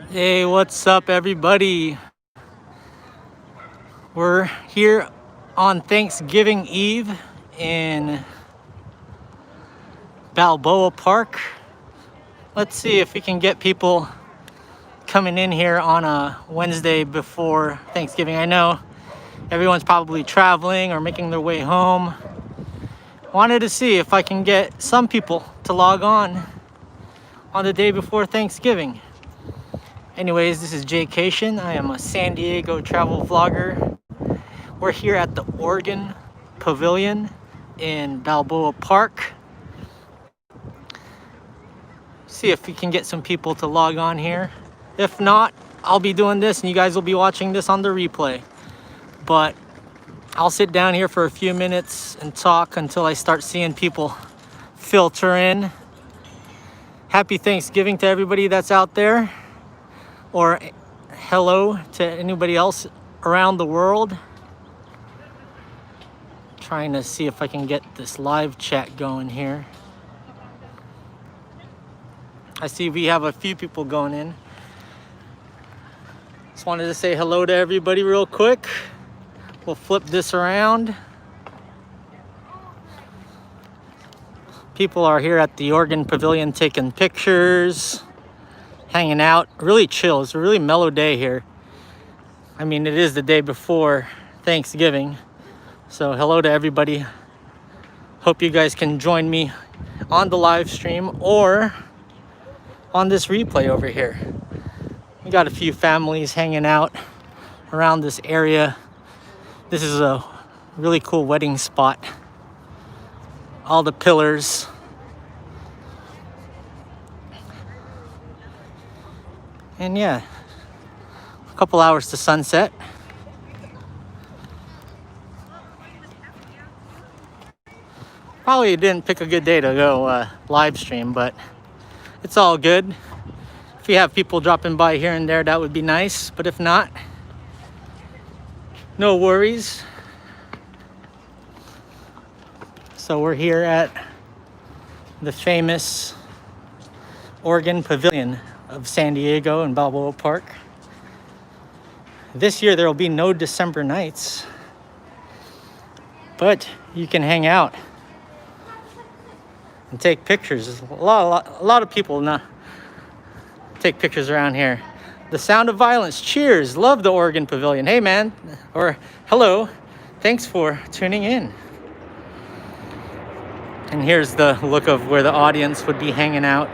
Hey, what's up, everybody? We're here on Thanksgiving Eve in Balboa Park. Let's see if we can get people coming in here on a Wednesday before Thanksgiving. I know everyone's probably traveling or making their way home. Wanted to see if I can get some people to log on the day before Thanksgiving. Anyways, this is Jaycation. I am a San Diego travel vlogger. We're here at the Oregon Pavilion in Balboa Park. See if we can get some people to log on here. If not, I'll be doing this and you guys will be watching this on the replay. But I'll sit down here for a few minutes and talk until I start seeing people filter in. Happy Thanksgiving to everybody that's out there, or hello to anybody else around the world. Trying to see if I can get this live chat going here. I see we have a few people going in. Just wanted to say hello to everybody real quick. We'll flip this around. People are here at the Oregon Pavilion taking pictures, hanging out. Really chill. It's a really mellow day here. I mean, it is the day before Thanksgiving. So hello to everybody. Hope you guys can join me on the live stream or on this replay over here. We got a few families hanging out around this area. This is a really cool wedding spot. All the pillars. And yeah, a couple hours to sunset. Probably didn't pick a good day to go live stream, but it's all good. If you have people dropping by here and there, that would be nice. But if not, no worries. So we're here at the famous Oregon Pavilion of San Diego and Balboa Park. This year there will be no December nights, but you can hang out and take pictures. There's a lot of people now take pictures around here. The Sound of Violence, cheers, love the Oregon Pavilion. Hey man, or hello, thanks for tuning in. And here's the look of where the audience would be hanging out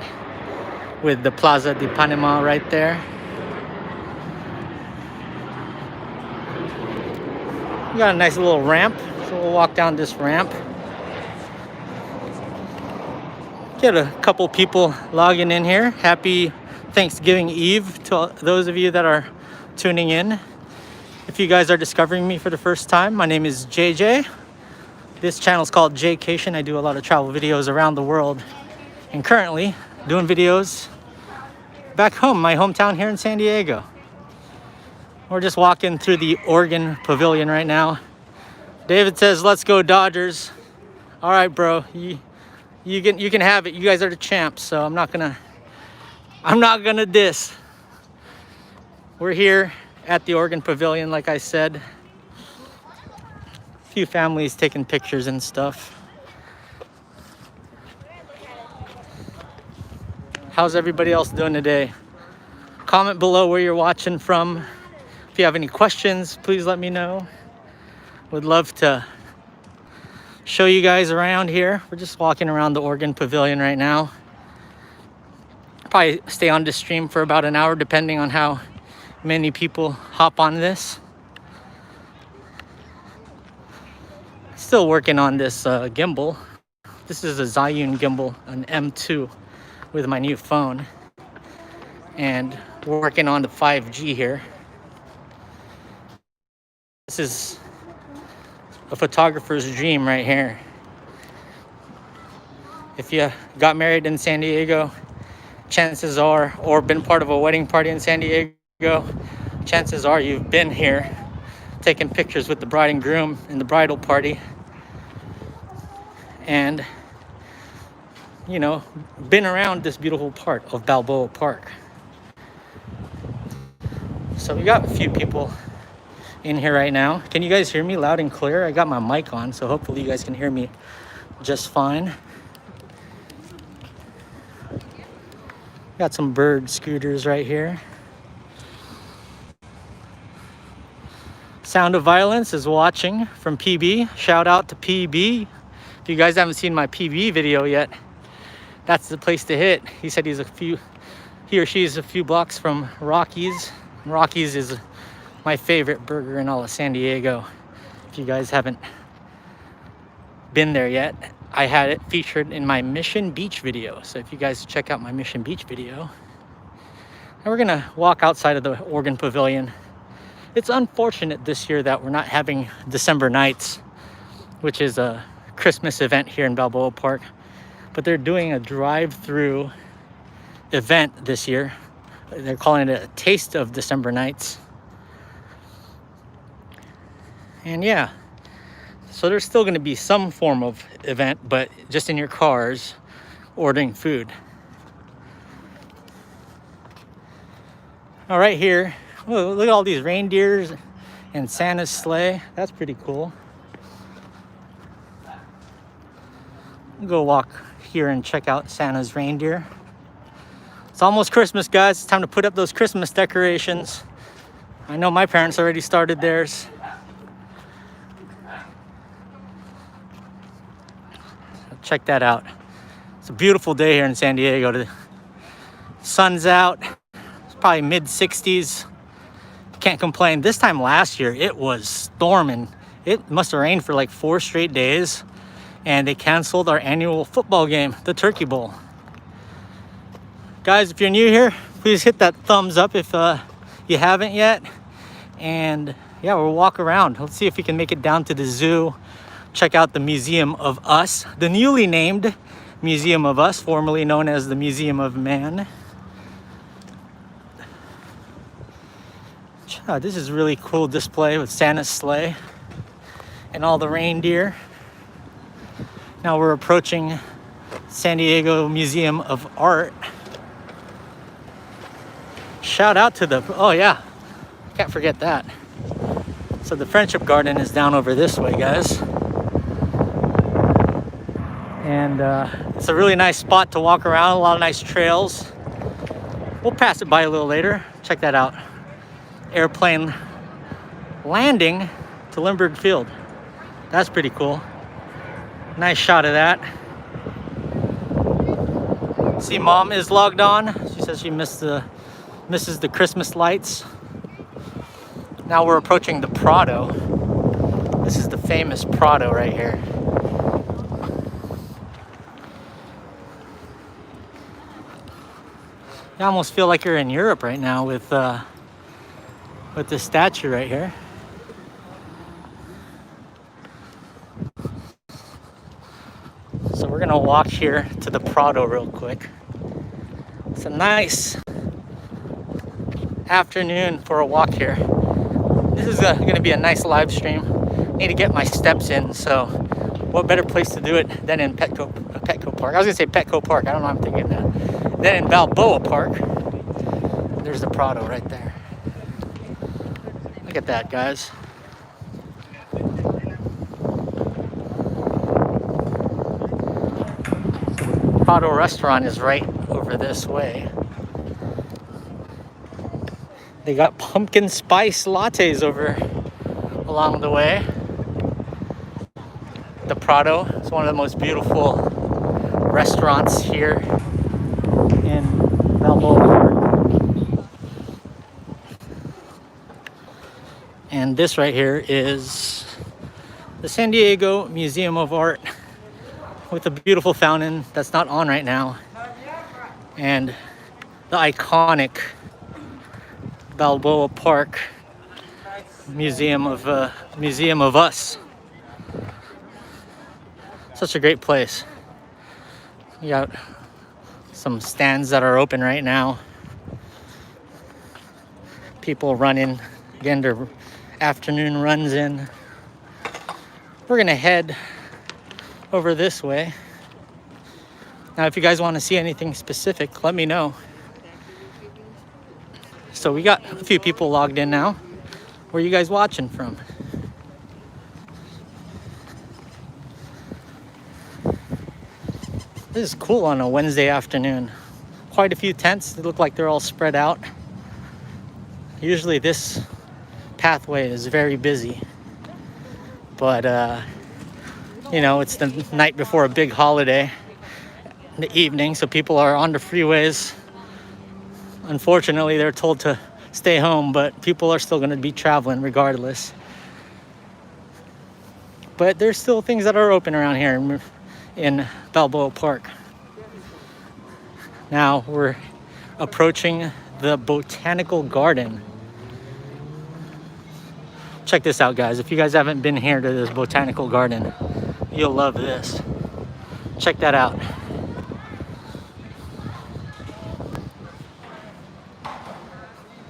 with the Plaza de Panama right there. We got a nice little ramp, so we'll walk down this ramp. Get a couple people logging in here. Happy Thanksgiving Eve to those of you that are tuning in. If you guys are discovering me for the first time, my name is JJ. This channel is called Jaycation. I do a lot of travel videos around the world, and currently doing videos back home, my hometown here in San Diego. We're just walking through the Oregon Pavilion right now. David says, "Let's go Dodgers." All right, bro. You can have it. You guys are the champs, so I'm not gonna diss. We're here at the Oregon Pavilion, like I said. A few families taking pictures and stuff. How's everybody else doing today? Comment below where you're watching from. If you have any questions, please let me know. Would love to show you guys around here. We're just walking around the Oregon Pavilion right now. Probably stay on this stream for about an hour, depending on how many people hop on this. Still working on this gimbal. This is a Zhiyun gimbal, an M2 with my new phone. And we're working on the 5G here. This is a photographer's dream right here. If you got married in San Diego, chances are, or been part of a wedding party in San Diego, chances are you've been here taking pictures with the bride and groom in the bridal party. And, you know, been around this beautiful part of Balboa Park. So we got a few people in here right now. Can you guys hear me loud and clear? I got my mic on, so hopefully you guys can hear me just fine. Got some bird scooters right here. Sound of Violence is watching from PB. Shout out to PB. If you guys haven't seen my PB video yet, that's the place to hit. He said he or she is a few blocks from Rocky's. Rocky's is my favorite burger in all of San Diego. If you guys haven't been there yet, I had it featured in my Mission Beach video. So if you guys check out my Mission Beach video. And we're gonna walk outside of the Oregon Pavilion. It's unfortunate this year that we're not having December Nights, which is a Christmas event here in Balboa Park. But they're doing a drive-through event this year. They're calling it a Taste of December Nights. And yeah, so there's still going to be some form of event, but just in your cars ordering food. All right, here, look at all these reindeers and Santa's sleigh. That's pretty cool. We'll go walk here and check out Santa's reindeer. It's almost Christmas, guys. It's time to put up those Christmas decorations. I know my parents already started theirs. Check that out. It's a beautiful day here in San Diego. The sun's out. It's probably mid-60s. Can't complain. This time last year, it was storming. It must have rained for like 4 straight days. And they canceled our annual football game, the Turkey Bowl. Guys, if you're new here, please hit that thumbs up if you haven't yet. And yeah, we'll walk around. Let's see if we can make it down to the zoo. Check out the Museum of Us, the newly named Museum of Us, formerly known as the Museum of Man. This is a really cool display with Santa's sleigh and all the reindeer. Now we're approaching San Diego Museum of Art. Shout out to the, oh yeah, can't forget that. So the Friendship Garden is down over this way, guys. And it's a really nice spot to walk around, a lot of nice trails. We'll pass it by a little later. Check that out. Airplane landing to Lindbergh Field. That's pretty cool. Nice shot of that. See, Mom is logged on. She says she misses the Christmas lights. Now we're approaching the Prado. This is the famous Prado right here. You almost feel like you're in Europe right now with this statue right here. So we're gonna walk here to the Prado real quick. It's a nice afternoon for a walk here. This is gonna be a nice live stream. Need to get my steps in, so what better place to do it than in Petco Park? I was gonna say Petco Park, I don't know why I'm thinking that. Then in Balboa Park, there's the Prado right there. Look at that, guys. Prado restaurant is right over this way. They got pumpkin spice lattes over along the way. The Prado is one of the most beautiful restaurants here in Balboa Park. And this right here is the San Diego Museum of Art with a beautiful fountain that's not on right now. And the iconic Balboa Park Museum of Us. Such a great place. You got some stands that are open right now. People running, getting their afternoon runs in. We're gonna head over this way. Now, if you guys want to see anything specific, let me know. So we got a few people logged in now. Where are you guys watching from? This is cool on a Wednesday afternoon. Quite a few tents. They look like they're all spread out. Usually this pathway is very busy. But, you know, it's the night before a big holiday, in the evening, so people are on the freeways. Unfortunately, they're told to stay home, but people are still going to be traveling regardless. But there's still things that are open around here in Balboa Park. Now we're approaching the Botanical Garden. Check this out, guys. If you guys haven't been here to this Botanical Garden, you'll love this. Check that out.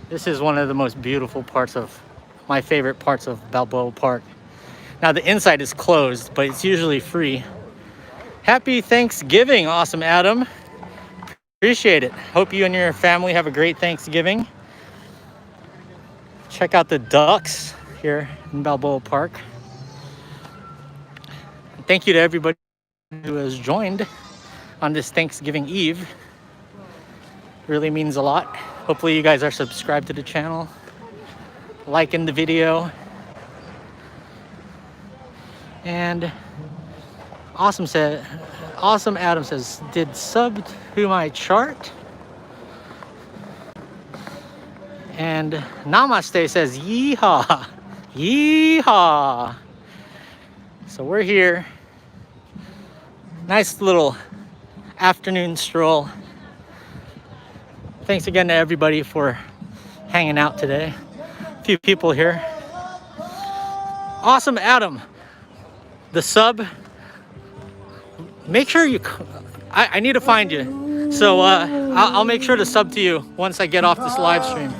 This is one of the most beautiful parts of, my favorite parts of Balboa Park. Now the inside is closed, but it's usually free. Happy Thanksgiving, awesome Adam. Appreciate it. Hope you and your family have a great Thanksgiving. Check out the ducks here in Balboa Park. Thank you to everybody who has joined on this Thanksgiving Eve. Really means a lot. Hopefully you guys are subscribed to the channel, liking the video. And Awesome Adam says, did sub to my chart? And Namaste says, yeehaw, yeehaw. So we're here. Nice little afternoon stroll. Thanks again to everybody for hanging out today. A few people here. Awesome Adam, the sub. Make sure you, I need to find you. So I'll make sure to sub to you once I get off this live stream.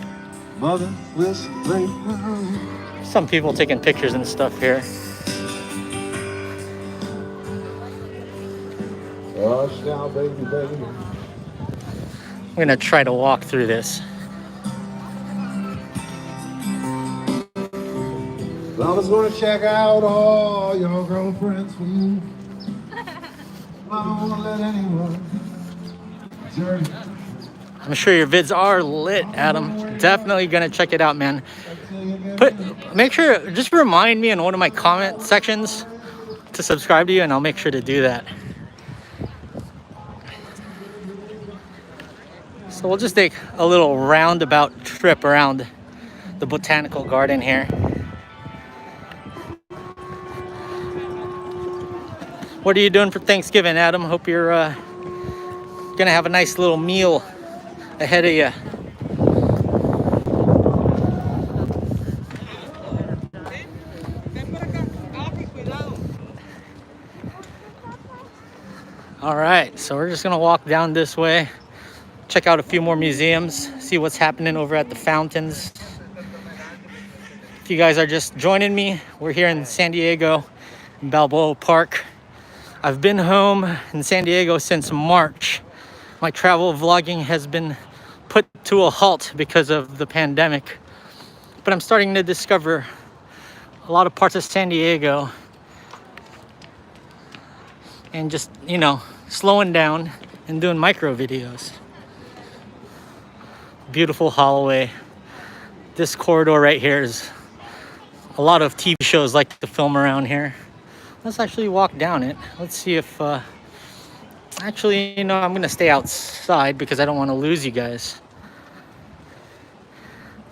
Some people taking pictures and stuff here. I'm gonna try to walk through this. I was gonna check out all your girlfriends for you. I don't wanna let anyone dirty. I'm sure your vids are lit, Adam. Definitely gonna check it out, man. Make sure, just remind me in one of my comment sections to subscribe to you, and I'll make sure to do that. So we'll just take a little roundabout trip around the Botanical Garden here. What are you doing for Thanksgiving, Adam? Hope you're gonna have a nice little meal ahead of you. All right, so we're just gonna walk down this way, check out a few more museums, see what's happening over at the fountains. If you guys are just joining me, we're here in San Diego, in Balboa Park. I've been home in San Diego since March. My travel vlogging has been put to a halt because of the pandemic, but I'm starting to discover a lot of parts of San Diego and just, you know, slowing down and doing micro videos. Beautiful hallway. This corridor right here is a lot of TV shows like to film around here. Let's actually walk down it. Let's see if, actually, you know, I'm gonna stay outside because I don't want to lose you guys.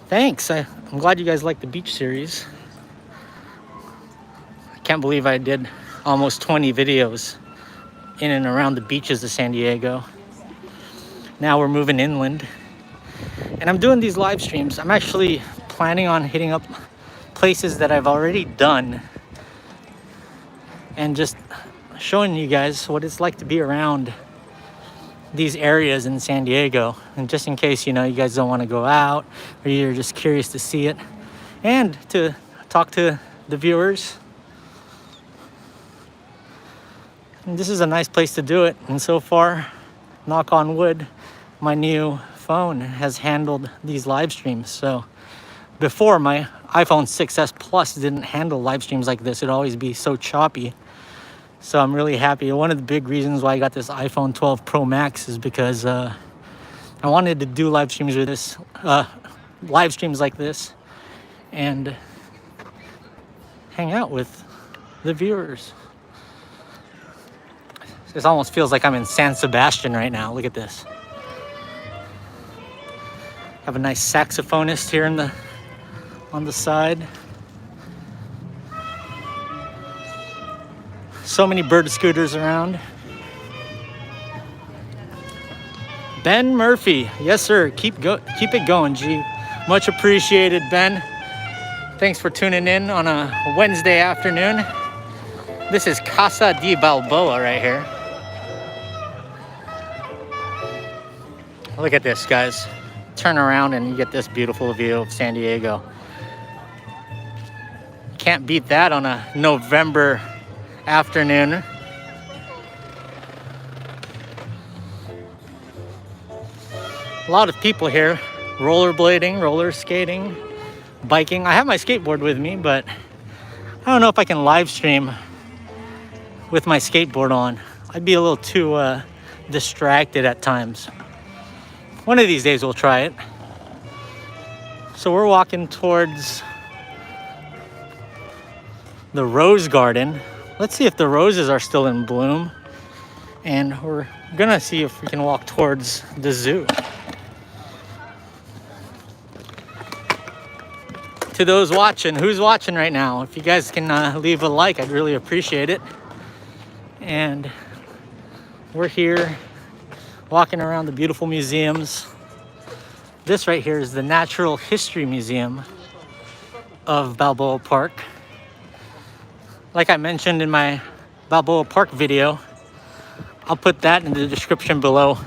Thanks, I'm glad you guys like the beach series. I can't believe I did almost 20 videos in and around the beaches of San Diego. Now we're moving inland. And I'm doing these live streams. I'm actually planning on hitting up places that I've already done and just showing you guys what it's like to be around these areas in San Diego. And just in case, you know, you guys don't want to go out or you're just curious to see it and to talk to the viewers. And this is a nice place to do it. And so far, knock on wood, my new phone has handled these live streams. So before, my iPhone 6s Plus didn't handle live streams like this. It'd always be so choppy. So I'm really happy. One of the big reasons why I got this iPhone 12 Pro Max is because I wanted to do live streams with this, live streams like this, and hang out with the viewers. This almost feels like I'm in San Sebastian right now. Look at this. Have a nice saxophonist here on the side. So many bird scooters around. Ben Murphy, yes sir. Keep it going, G. Much appreciated, Ben. Thanks for tuning in on a Wednesday afternoon. This is Casa di Balboa right here. Look at this, guys. Turn around and you get this beautiful view of San Diego. Can't beat that on a November afternoon. A lot of people here rollerblading, roller skating, biking. I have my skateboard with me, but I don't know if I can live stream with my skateboard on. I'd be a little too distracted at times. One of these days we'll try it. So we're walking towards the Rose Garden. Let's see if the roses are still in bloom. And we're gonna see if we can walk towards the zoo. To those watching, who's watching right now? If you guys can leave a like, I'd really appreciate it. And we're here walking around the beautiful museums. This right here is the Natural History Museum of Balboa Park. Like I mentioned in my Balboa Park video, I'll put that in the description below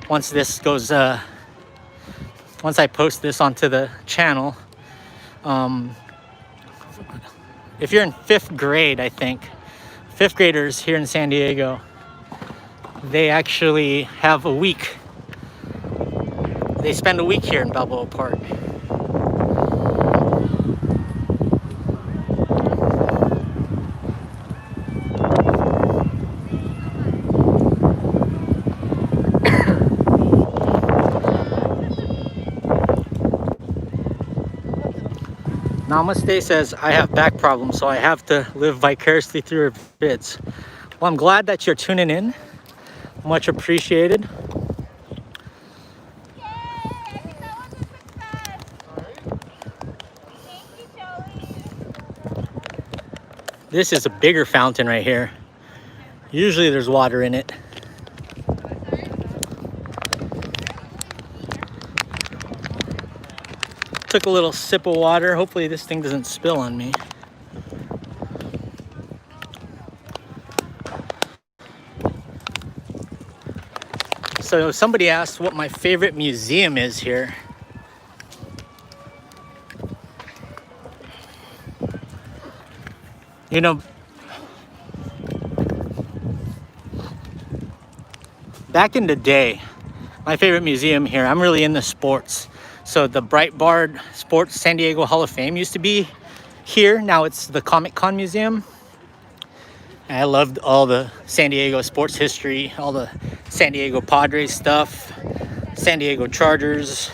once this goes, once I post this onto the channel. If you're in 5th grade, I think, 5th graders here in San Diego, they actually have a week. They spend a week here in Balboa Park. Namaste says, I have back problems, so I have to live vicariously through your vids. Well, I'm glad that you're tuning in. Much appreciated. This is a bigger fountain right here. Usually there's water in it. Took a little sip of water. Hopefully this thing doesn't spill on me. So somebody asked what my favorite museum is here. You know, back in the day, my favorite museum here, I'm really into sports. So the Breitbart Sports San Diego Hall of Fame used to be here. Now it's the Comic Con Museum. And I loved all the San Diego sports history, all the San Diego Padres stuff, San Diego Chargers.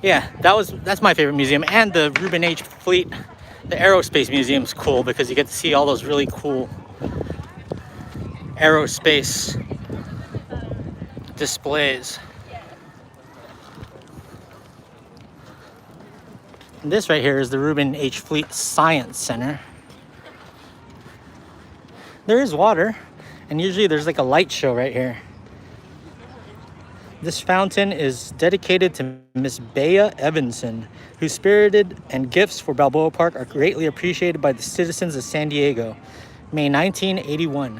Yeah, that's my favorite museum. And the Reuben H. Fleet, the Aerospace Museum's cool because you get to see all those really cool aerospace displays. And this right here is the Reuben H. Fleet Science Center. There is water, and usually there's like a light show right here. This fountain is dedicated to Miss Bea Evanson, whose spirited and gifts for Balboa Park are greatly appreciated by the citizens of San Diego. May 1981.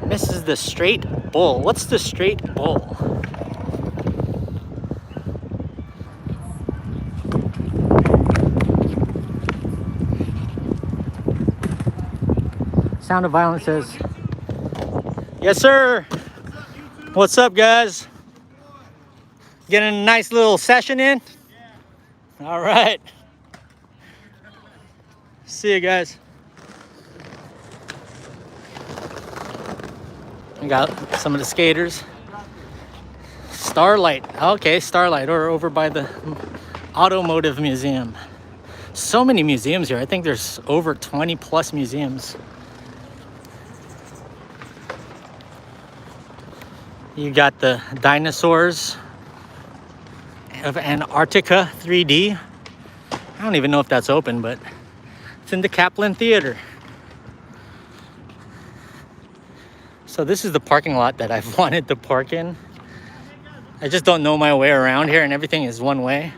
This is the Straight Bull. What's the Straight Bull? Sound of Violence says, Yes, sir. What's up, guys? Getting a nice little session in? All right. See you guys. We got some of the skaters. Starlight. Okay, Starlight. Or over by the Automotive Museum. So many museums here. I think there's over 20 plus museums. You got the dinosaurs of Antarctica 3D. I don't even know if that's open, but it's in the Kaplan Theater. So this is the parking lot that I've wanted to park in. I just don't know my way around here and everything is one way.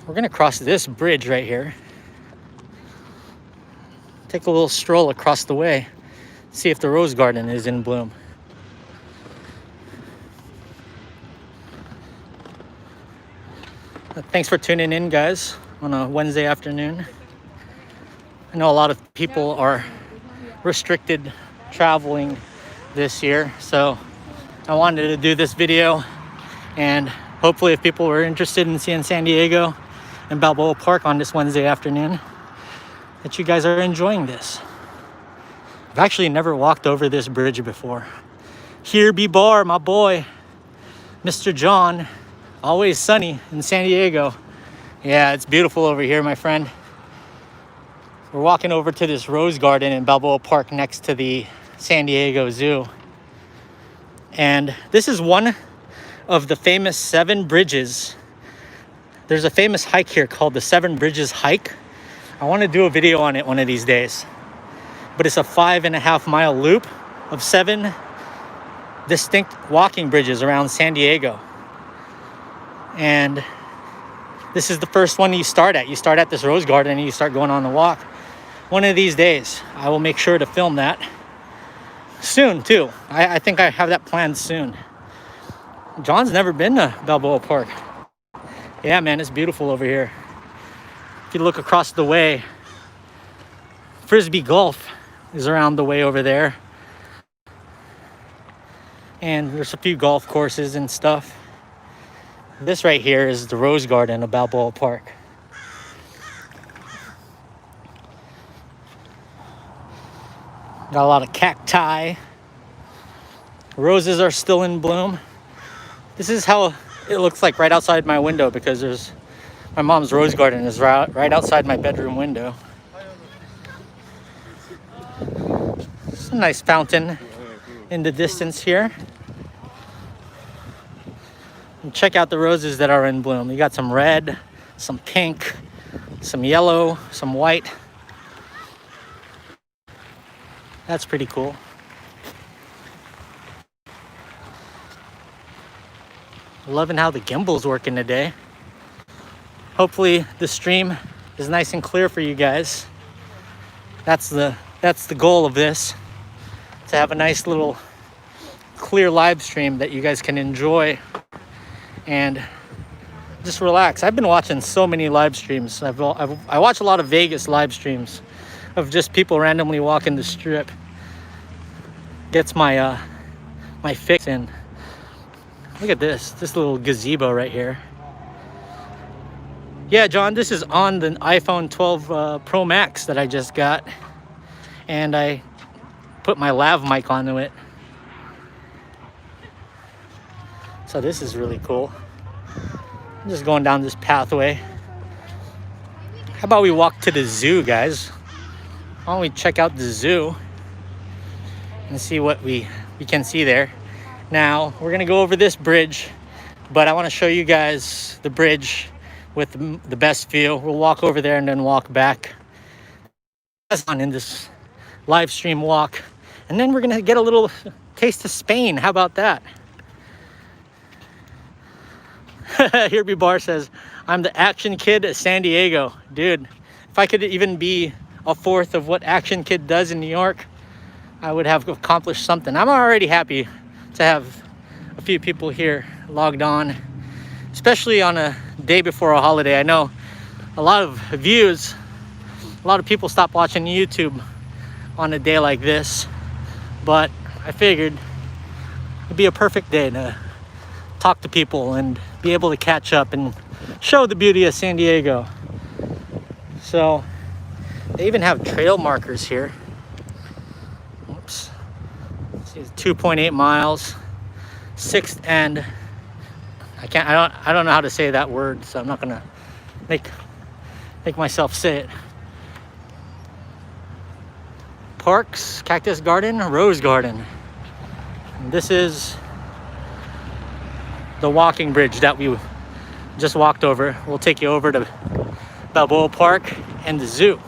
We're gonna cross this bridge right here. Take a little stroll across the way. See if the rose garden is in bloom. Thanks for tuning in, guys, on a Wednesday afternoon. I know a lot of people are restricted traveling this year, so I wanted to do this video, and hopefully if people were interested in seeing San Diego and Balboa Park on this Wednesday afternoon, that you guys are enjoying this. I've actually never walked over this bridge before. Here be bar, my boy, Mr. John. Always sunny in San Diego. Yeah, it's beautiful over here, my friend. We're walking over to this rose garden in Balboa Park next to the San Diego Zoo. And this is one of the famous 7 bridges. There's a famous hike here called the 7 Bridges Hike. I want to do a video on it one of these days. But it's a 5.5 mile loop of 7 distinct walking bridges around San Diego. And this is the first one you start at. You start at this rose garden and you start going on the walk. One of these days, I will make sure to film that. Soon, too. I think I have that planned soon. John's never been to Balboa Park. Yeah, man, it's beautiful over here. If you look across the way, Frisbee Golf is around the way over there. And there's a few golf courses and stuff. This right here is the Rose Garden of Balboa Park. Got a lot of cacti. Roses are still in bloom. This is how it looks like right outside my window, because my mom's rose garden is right outside my bedroom window. It's a nice fountain in the distance here. And check out the roses that are in bloom. You got some red, some pink, some yellow, some white. That's pretty cool. Loving how the gimbal's working today. Hopefully the stream is nice and clear for you guys. That's the goal of this. To have a nice little clear live stream that you guys can enjoy and just relax. I've been watching so many live streams. I watch a lot of Vegas live streams of just people randomly walking the strip. Gets my my fix in. Look at this little gazebo right here. Yeah, John, this is on the iPhone 12 Pro Max that I just got, and I put my lav mic onto it. So this is really cool. I'm just going down this pathway. How about we walk to the zoo, guys? Why don't we check out the zoo and see what we can see there. Now, we're gonna go over this bridge, but I wanna show you guys the bridge with the best view. We'll walk over there and then walk back in this live stream walk. And then we're gonna get a little taste of Spain. How about that? Herbie Bar says, I'm the action kid at San Diego. Dude, if I could even be a fourth of what Action Kid does in New York, I would have accomplished something. I'm already happy to have a few people here logged on, especially on a day before a holiday. I know a lot of views, a lot of people stop watching YouTube on a day like this, but I figured it'd be a perfect day to talk to people and be able to catch up and show the beauty of San Diego. So they even have trail markers here. Oops. See, 2.8 miles, 6th and I don't know how to say that word, so I'm not gonna make myself say it. Parks, Cactus Garden, Rose Garden. And this is the walking bridge that we just walked over. We'll take you over to Balboa Park and the zoo.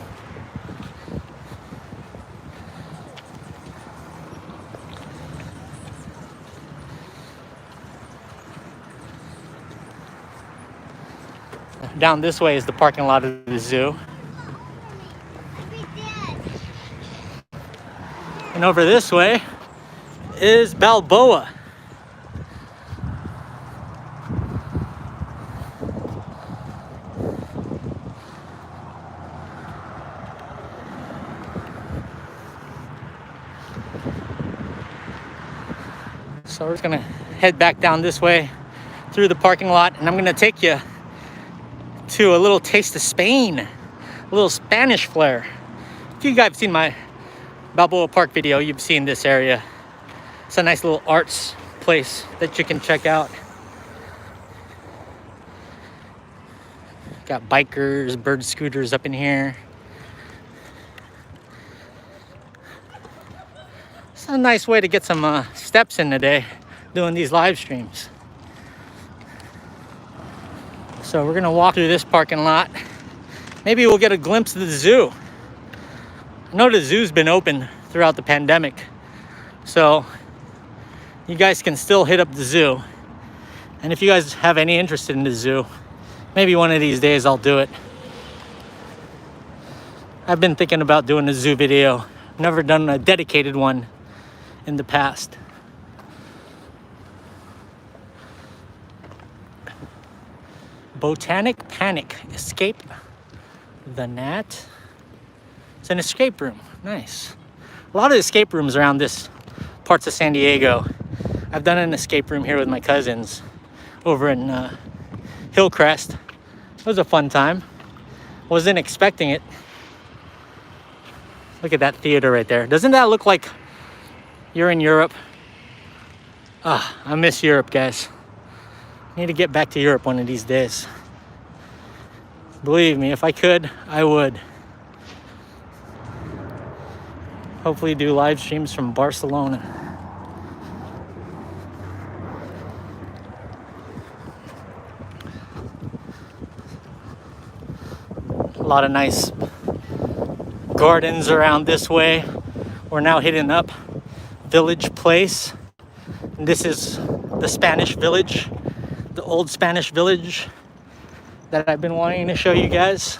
Down this way is the parking lot of the zoo. And over this way is Balboa. So we're just gonna head back down this way through the parking lot, and I'm gonna take you to a little taste of Spain, a little Spanish flair. If you guys have seen my Balboa Park video, you've seen this area. It's a nice little arts place that you can check out. Got bikers, bird scooters up in here. It's a nice way to get some steps in today doing these live streams. So we're gonna walk through this parking lot. Maybe we'll get a glimpse of the zoo. I know the zoo's been open throughout the pandemic, so you guys can still hit up the zoo. And if you guys have any interest in the zoo, maybe one of these days I'll do it. I've been thinking about doing a zoo video. Never done a dedicated one in the past. Botanic Panic. Escape the Gnat. It's an escape room. Nice. A lot of escape rooms around this parts of San Diego. I've done an escape room here with my cousins over in Hillcrest. It was a fun time. Wasn't expecting it. Look at that theater right there. Doesn't that look like you're in Europe? Ah, I miss Europe, guys. Need to get back to Europe one of these days. Believe me, if I could, I would. Hopefully do live streams from Barcelona. A lot of nice gardens around this way. We're now hitting up Village Place. And this is the Spanish Village, the old Spanish Village that I've been wanting to show you guys.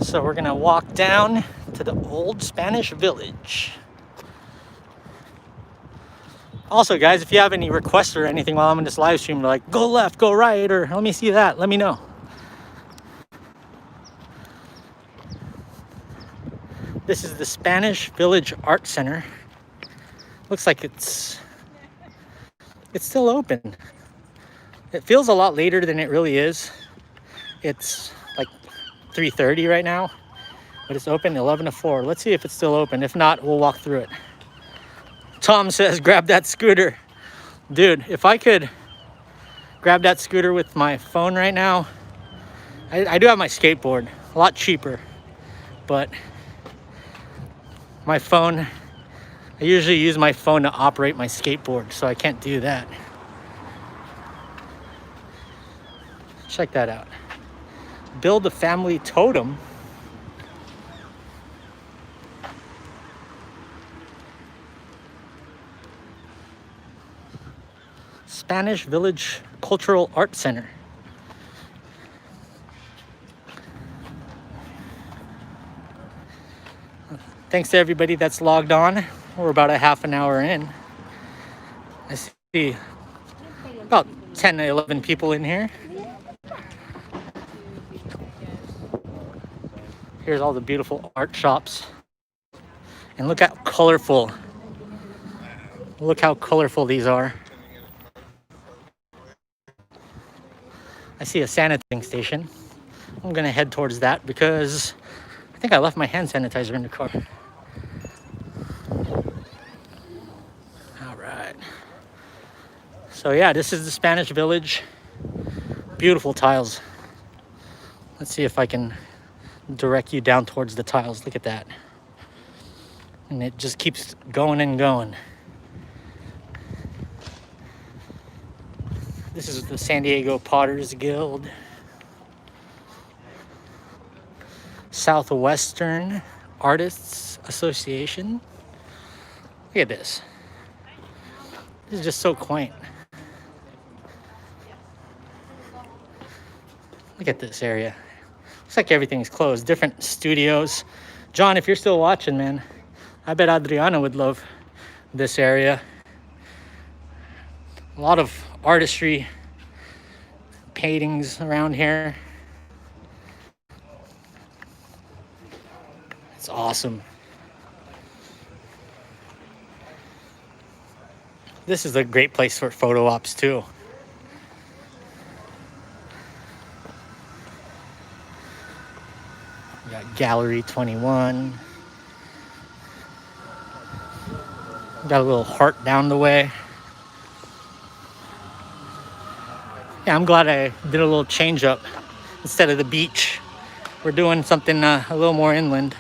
So we're gonna walk down to the old Spanish Village. Also, guys, if you have any requests or anything while I'm in this live stream, like go left, go right, or let me see that, let me know. This is the Spanish Village Art Center. Looks like it's still open. It feels a lot later than it really is. It's like 3:30 right now, but it's open 11 to 4. Let's see if it's still open. If not, we'll walk through it. Tom says, grab that scooter. Dude, if I could grab that scooter with my phone right now, I do have my skateboard, a lot cheaper, but my phone, I usually use my phone to operate my skateboard, so I can't do that. Check that out. Build a family totem. Spanish Village Cultural Art Center. Thanks to everybody that's logged on. We're about a half an hour in. I see about 10 to 11 people in here. Here's all the beautiful art shops. And look how colorful Look how colorful these are. I see a sanitizing station. I'm gonna head towards that because I think I left my hand sanitizer in the car. All right. So yeah, this is the Spanish Village. Beautiful tiles. Let's see if I can direct you down towards the tiles. Look at that. And it just keeps going and going. This is the San Diego Potters Guild. Southwestern Artists Association. Look at this. This is just so quaint. Look at this area. Looks like everything's closed. Different studios. John, if you're still watching, man, I bet Adriana would love this area. A lot of artistry paintings around here. It's awesome. This is a great place for photo ops too. We got Gallery 21. Got a little heart down the way. Yeah, I'm glad I did a little change up. Instead of the beach, we're doing something a little more inland.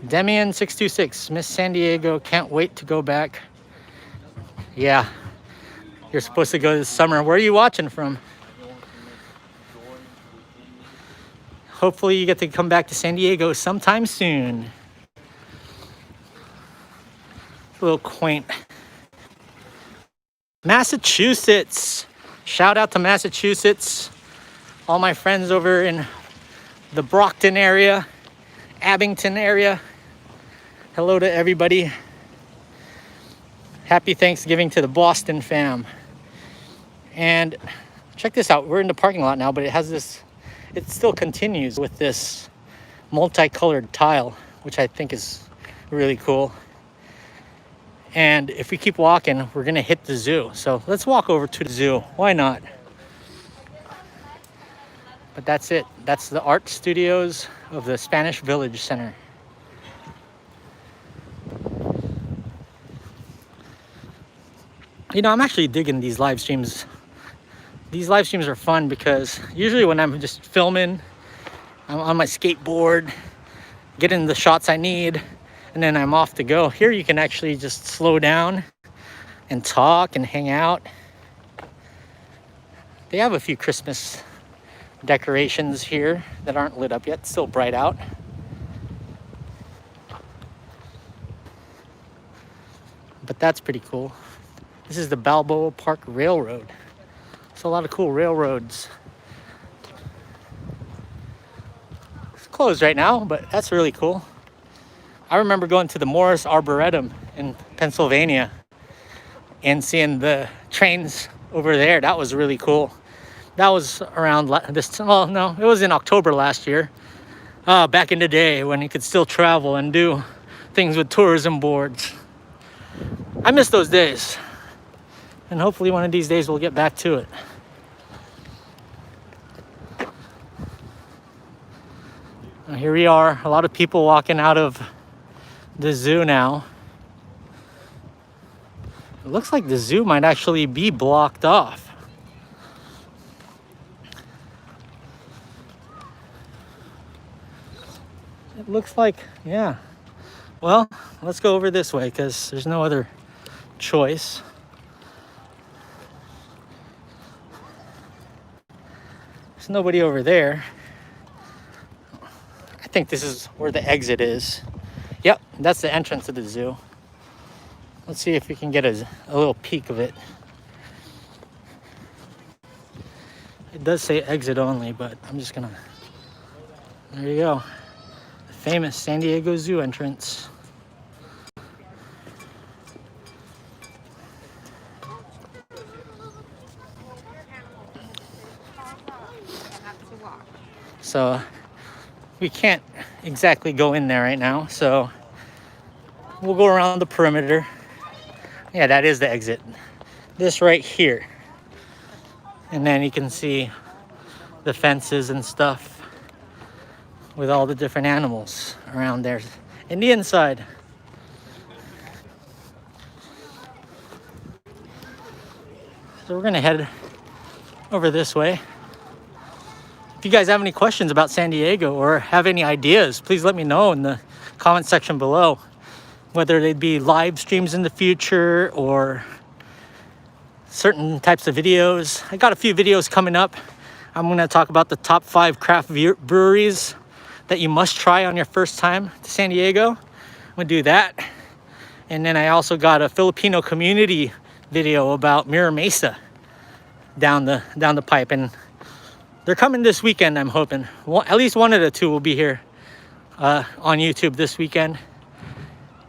Demian626, Miss San Diego, can't wait to go back. Yeah, you're supposed to go this summer. Where are you watching from? Hopefully you get to come back to San Diego sometime soon. A little quaint. Massachusetts. Shout out to Massachusetts. All my friends over in the Brockton area, Abington area. Hello to everybody. Happy Thanksgiving to the Boston fam. And check this out. We're in the parking lot now, but it has this, it still continues with this multicolored tile, which I think is really cool. And if we keep walking, we're gonna hit the zoo. So let's walk over to the zoo. Why not? But that's it. That's the art studios of the Spanish Village Center. You know, I'm actually digging these live streams. These live streams are fun because usually when I'm just filming, I'm on my skateboard, getting the shots I need, and then I'm off to go. Here you can actually just slow down and talk and hang out. They have a few Christmas decorations here that aren't lit up yet. It's still bright out. But that's pretty cool. This is the Balboa Park Railroad. It's a lot of cool railroads. It's closed right now, but that's really cool. I remember going to the Morris Arboretum in Pennsylvania and seeing the trains over there. That was really cool. That was around this, well, no, it was in October last year. Back in the day when you could still travel and do things with tourism boards. I miss those days. And hopefully one of these days we'll get back to it. And here we are, a lot of people walking out of the zoo now. It looks like the zoo might actually be blocked off. It looks like, yeah. Well, let's go over this way because there's no other choice. There's nobody over there. I think this is where the exit is. Yep, that's the entrance to the zoo. Let's see if we can get a little peek of it. It does say exit only, but I'm just gonna... There you go. The famous San Diego Zoo entrance. So we can't exactly go in there right now, so We'll go around the perimeter. Yeah, that is the exit. This right here. And then you can see the fences and stuff with all the different animals around there. And the inside. So we're gonna head over this way. If you guys have any questions about San Diego or have any ideas, please let me know in the comment section below. Whether they'd be live streams in the future or certain types of videos. I got a few videos coming up. I'm gonna talk about the top 5 craft breweries that you must try on your first time to San Diego. I'm gonna do that. And then I also got a Filipino community video about Mira Mesa down the pipe, and they're coming this weekend. I'm hoping at least one of the two will be here on YouTube this weekend.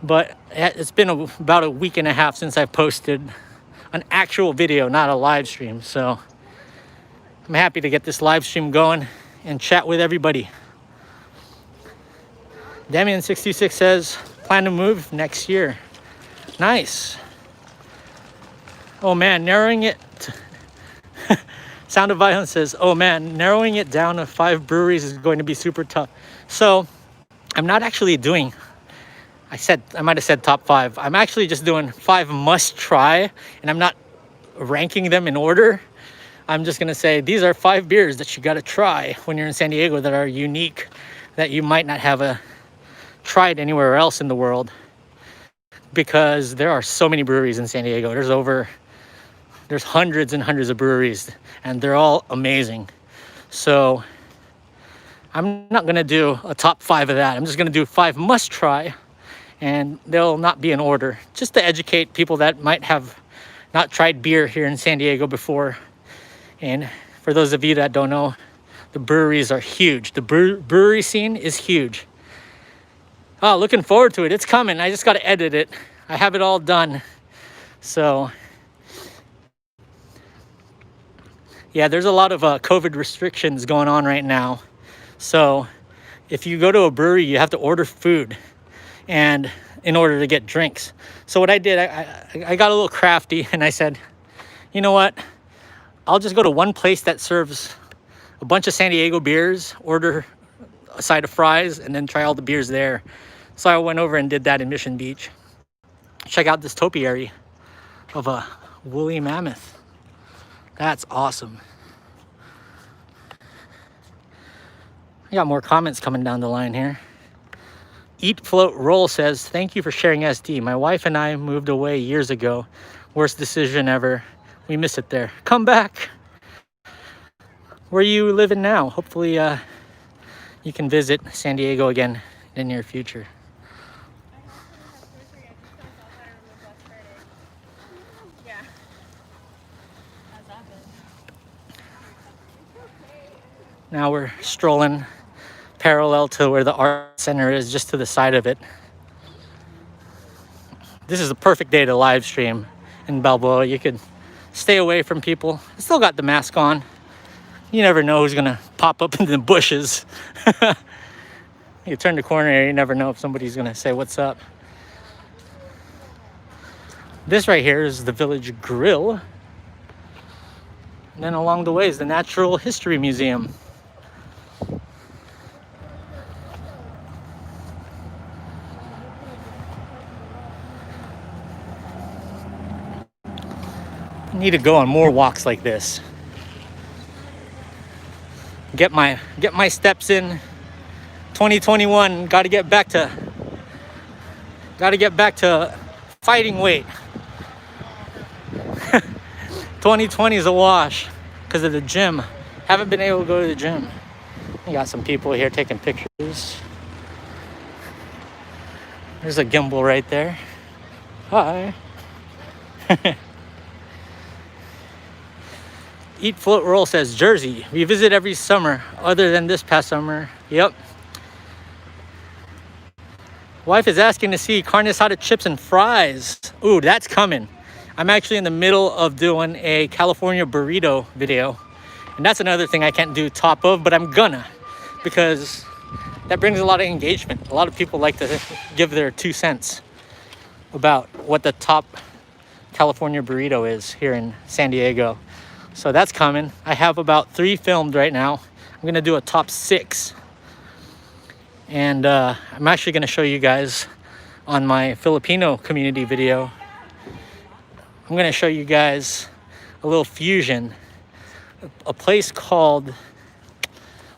But it's been about a week and a half since I've posted an actual video, not a live stream. So I'm happy to get this live stream going and chat with everybody. Damien66 says, plan to move next year. Nice. Oh man, narrowing it. Sound of Violence says, oh man, narrowing it down to 5 breweries is going to be super tough. So I'm not actually doing, I might have said top 5. I'm actually just doing 5 must try, and I'm not ranking them in order. I'm just gonna say these are 5 beers that you gotta try when you're in San Diego that are unique, that you might not have tried anywhere else in the world, because there are so many breweries in San Diego. There's hundreds and hundreds of breweries, and they're all amazing. So I'm not gonna do a top 5 of that. I'm just gonna do 5 must try, and they'll not be in order, just to educate people that might have not tried beer here in San Diego before. And for those of you that don't know, the breweries are huge. The brewery scene is huge. Oh, looking forward to it. It's coming. I just got to edit it. I have it all done. So yeah, there's a lot of COVID restrictions going on right now. So if you go to a brewery, you have to order food and in order to get drinks. So what I did, I got a little crafty, and I said, you know what? I'll just go to one place that serves a bunch of San Diego beers, order a side of fries, and then try all the beers there. So I went over and did that in Mission Beach. Check out this topiary of a woolly mammoth. That's awesome. I got more comments coming down the line here. Eat Float Roll says, thank you for sharing SD. My wife and I moved away years ago. Worst decision ever. We miss it there. Come back. Where are you living now? Hopefully you can visit San Diego again in the near future. Now we're strolling parallel to where the art center is, just to the side of it. This is a perfect day to live stream in Balboa. You could stay away from people. I still got the mask on. You never know who's gonna pop up in the bushes. You turn the corner, you never know if somebody's gonna say what's up. This right here is the Village Grill. And then along the way is the Natural History Museum. I need to go on more walks like this. Get my steps in. 2021, got to get back to fighting weight. 2020 is a wash because of the gym. Haven't been able to go to the gym. We got some people here taking pictures. There's a gimbal right there. Hi. Eat Float Roll says, Jersey. We visit every summer other than this past summer. Yep. Wife is asking to see carne asada chips and fries. Ooh, that's coming. I'm actually in the middle of doing a California burrito video. And that's another thing I can't do top of, but I'm gonna. Because that brings a lot of engagement. A lot of people like to give their 2 cents. about what the top California burrito is here in San Diego. So that's coming. I have about 3 filmed right now. I'm gonna do a top 6. And I'm actually gonna show you guys on my Filipino community video. I'm gonna show you guys a little fusion. A place called,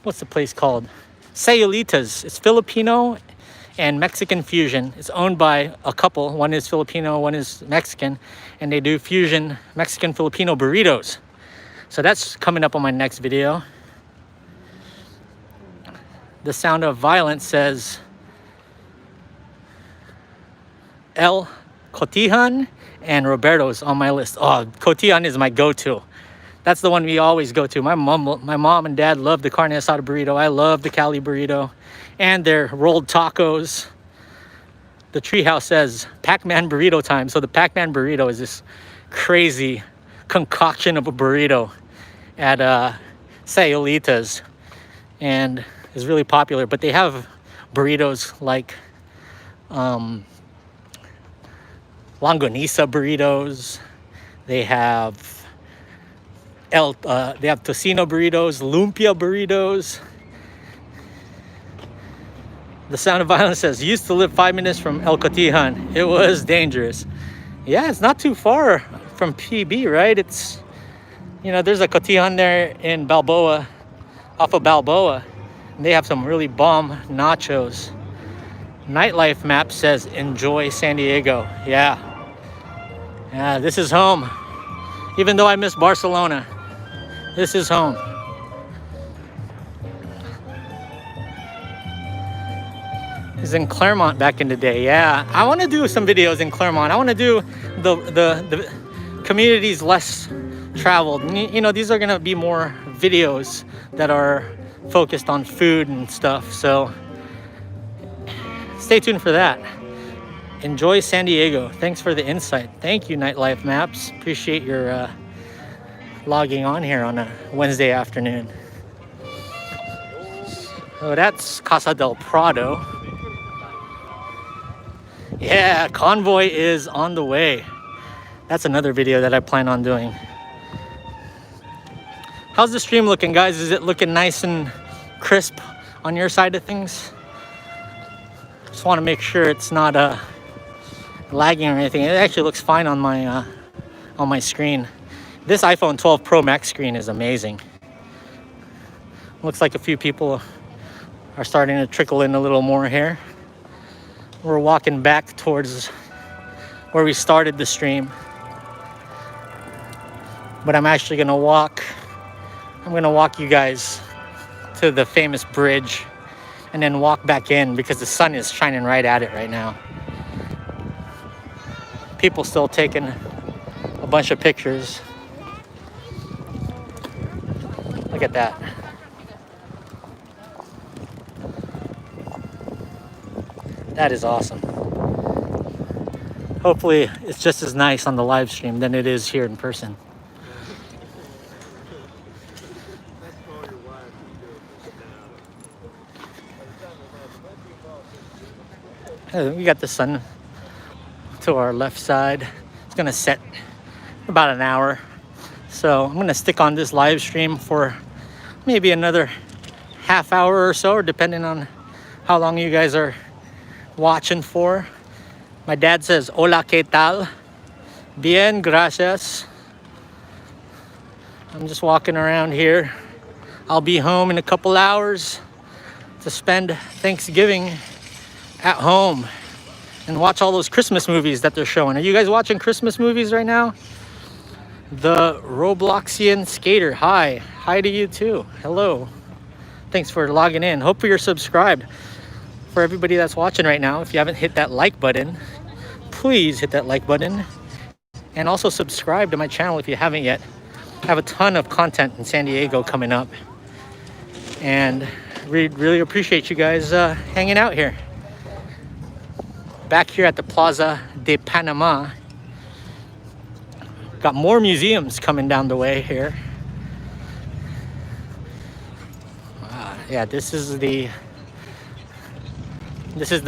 what's the place called? Sayulitas. It's Filipino and Mexican fusion. It's owned by a couple. One is Filipino, one is Mexican, and they do fusion Mexican Filipino burritos. So that's coming up on my next video. The Sound of Violence says El Cotijan and Roberto's on my list. Oh, Cotijan is my go-to. That's the one we always go to. My mom and dad love the carne asada burrito. I love the Cali burrito and their rolled tacos. The treehouse says Pac-Man burrito time. So the Pac-Man burrito is this crazy concoction of a burrito at Sayulitas, and is really popular. But they have burritos like longanisa burritos. They have they have tocino burritos, lumpia burritos. The Sound of Violence says, used to live 5 minutes from El Cotijan. It was dangerous. Yeah, it's not too far from PB, right? It's, you know, there's a Cotijan there in Balboa, off of Balboa. And they have some really bomb nachos. Nightlife map says, enjoy San Diego. Yeah. Yeah, this is home. Even though I miss Barcelona, this is home. It's in Claremont back in the day. Yeah, I want to do some videos in Claremont. I want to do the communities less traveled. You know, these are gonna be more videos that are focused on food and stuff. So stay tuned for that. Enjoy San Diego. Thanks for the insight. Thank you, Nightlife Maps. Appreciate your logging on here on a Wednesday afternoon. Oh, that's Casa del Prado. Yeah, convoy is on the way. That's another video that I plan on doing. How's the stream looking, guys? Is it looking nice and crisp on your side of things? Just want to make sure it's not lagging or anything. It actually looks fine on my screen. This iPhone 12 Pro Max screen is amazing. Looks like a few people are starting to trickle in a little more here. We're walking back towards where we started the stream. But I'm actually gonna walk you guys to the famous bridge and then walk back in because the sun is shining right at it right now. People still taking a bunch of pictures. Look at that. That is awesome. Hopefully it's just as nice on the live stream than it is here in person. We got the sun to our left side. It's gonna set about an hour. So I'm gonna stick on this live stream for maybe another half hour or so, or depending on how long you guys are watching for. My dad says, hola, ¿qué tal? Bien, gracias. I'm just walking around here. I'll be home in a couple hours to spend Thanksgiving at home and watch all those Christmas movies that they're showing. Are you guys watching Christmas movies right now? The Robloxian Skater, hi. Hi to you too. Hello. Thanks for logging in. Hopefully you're subscribed. For everybody that's watching right now, if you haven't hit that like button, please hit that like button. And also subscribe to my channel if you haven't yet. I have a ton of content in San Diego coming up. And we really appreciate you guys hanging out here. Back here at the Plaza de Panama. Got more museums coming down the way here. Yeah, this is the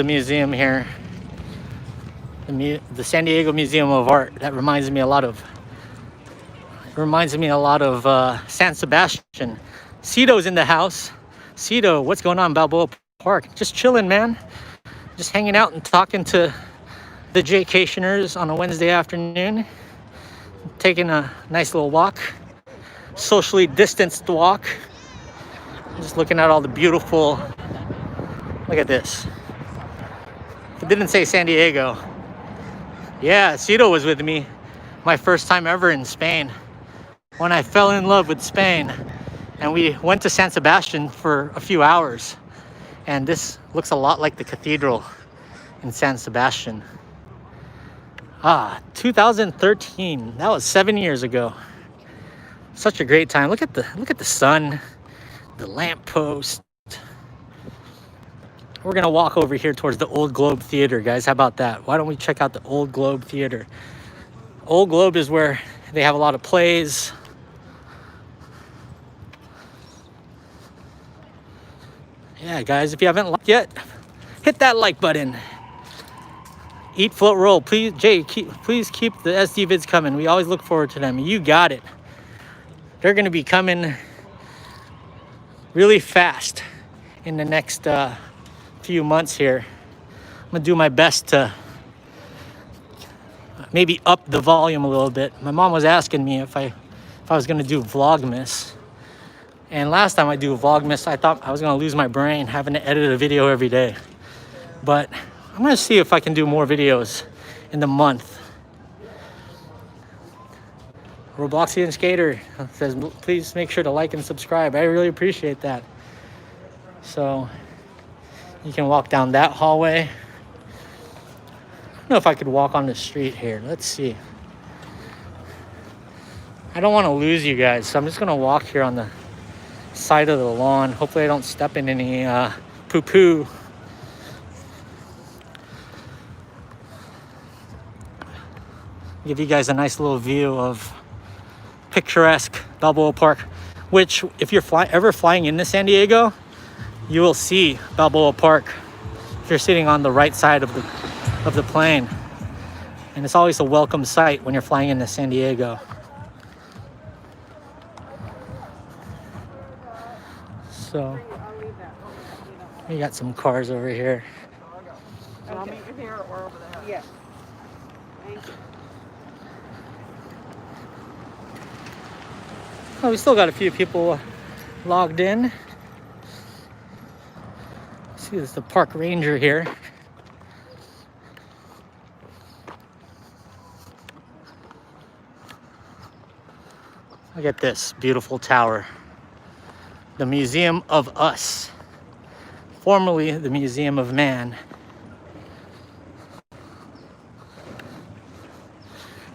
museum here. the San Diego Museum of Art. That reminds me a lot of San Sebastian. Cito's in the house. Cito, what's going on, Balboa Park? Just chilling, man. Just hanging out and talking to the Jaycationers on a Wednesday afternoon. Taking a nice little walk. Socially distanced walk. Just looking at all the beautiful, look at this. It didn't say San Diego. Yeah, Cito was with me. My first time ever in Spain. When I fell in love with Spain. And we went to San Sebastian for a few hours. And this looks a lot like the cathedral in San Sebastian. 2013. That was 7 years ago. Such a great time. Look at the sun, the lamppost. We're gonna walk over here towards the Old Globe Theater, guys. How about that? Why don't we check out the Old Globe Theater? Old Globe is where they have a lot of plays. Yeah, guys, if you haven't liked yet, hit that like button. Eat, float, roll. Please, Jay, please keep the SD vids coming. We always look forward to them. You got it. They're gonna be coming really fast in the next few months here. I'm gonna do my best to maybe up the volume a little bit. My mom was asking me if I was gonna do Vlogmas. And last time I do Vlogmas, I thought I was gonna lose my brain having to edit a video every day. But I'm gonna see if I can do more videos in the month. Robloxian Skater says, please make sure to like and subscribe. I really appreciate that. So you can walk down that hallway. I don't know if I could walk on the street here. Let's see. I don't want to lose you guys, so I'm just gonna walk here on the side of the lawn. Hopefully I don't step in any poo-poo. Give you guys a nice little view of picturesque Balboa Park, which if you're ever flying into San Diego, you will see Balboa Park if you're sitting on the right side of the plane. And it's always a welcome sight when you're flying into San Diego. So we got some cars over here. I'll meet you here or over there. Yes. Thank you. Oh, we still got a few people logged in. See, there's the park ranger here. Look at this beautiful tower. The Museum of Us, formerly the Museum of Man.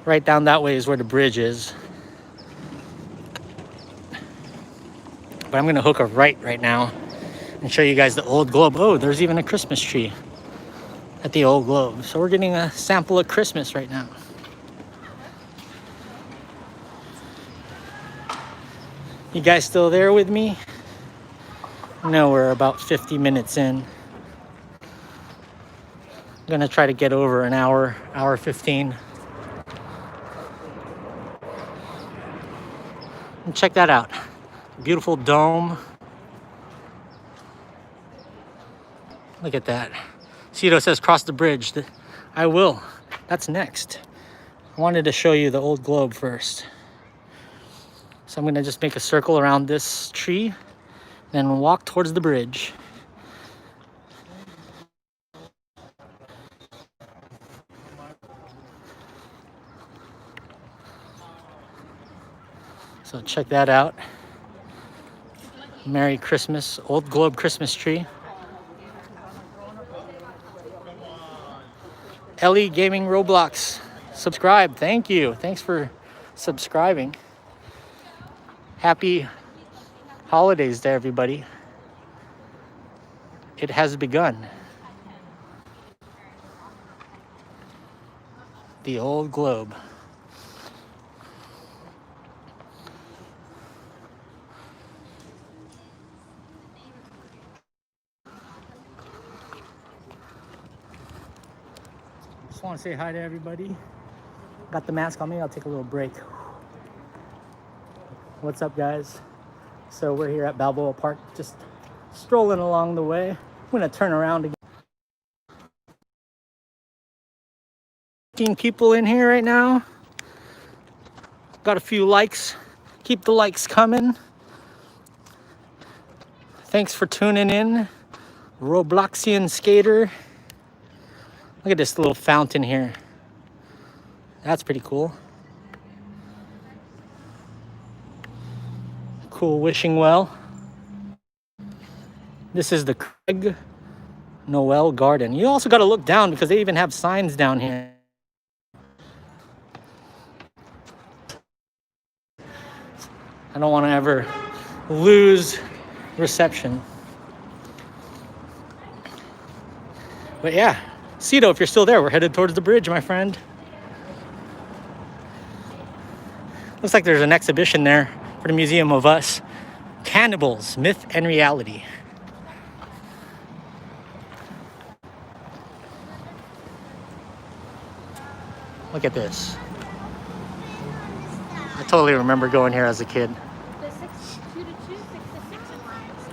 Right down that way is where the bridge is. But I'm gonna hook a right now and show you guys the Old Globe. Oh, there's even a Christmas tree at the Old Globe. So we're getting a sample of Christmas right now. You guys still there with me? No, we're about 50 minutes in. I'm gonna try to get over an hour 15. And check that out. Beautiful dome. Look at that. Cito says cross the bridge. I will. That's next. I wanted to show you the Old Globe first. So I'm gonna just make a circle around this tree, then walk towards the bridge. So check that out. Merry Christmas, Old Globe Christmas tree. Ellie Gaming Roblox, subscribe. Thank you. Thanks for subscribing. Happy holidays to everybody. It has begun. The Old Globe. Just want to say hi to everybody. Got the mask on me. I'll take a little break. What's up, guys? So we're here at Balboa Park, just strolling along the way. I'm gonna turn around again. 15 people in here right now. Got a few likes. Keep the likes coming. Thanks for tuning in, Robloxian skater. Look at this little fountain here. That's pretty cool. Cool wishing well. This is the Craig Noel Garden. You also got to look down because they even have signs down here. I don't want to ever lose reception. But yeah, Cito, if you're still there, we're headed towards the bridge, my friend. Looks like there's an exhibition there for the Museum of Us. Cannibals, Myth and Reality. Look at this. I totally remember going here as a kid. The 2 to 2, 6 to 6 in lines.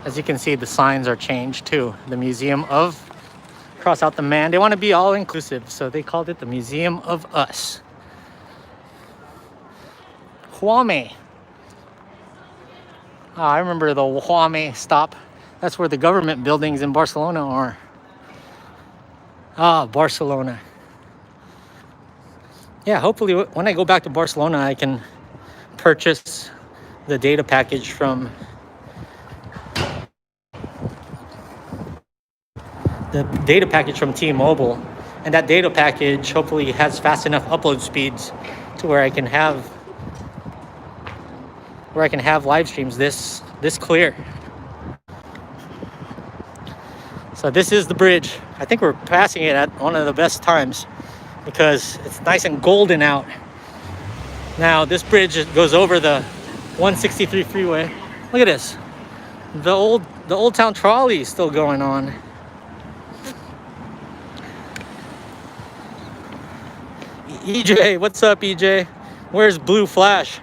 As you can see, the signs are changed too. The Museum of, cross out the man. They want to be all inclusive, so they called it the Museum of Us. Kwame. I remember the Kwame stop. That's where the government buildings in Barcelona are. Barcelona. Yeah, hopefully when I go back to Barcelona, I can purchase the data package from T-Mobile, and that data package hopefully has fast enough upload speeds to where I can have live streams this clear. So this is the bridge. I think we're passing it at one of the best times because it's nice and golden out. Now this bridge goes over the 163 freeway. Look at this. The old town trolley is still going on. EJ, what's up, EJ? Where's Blue Flash?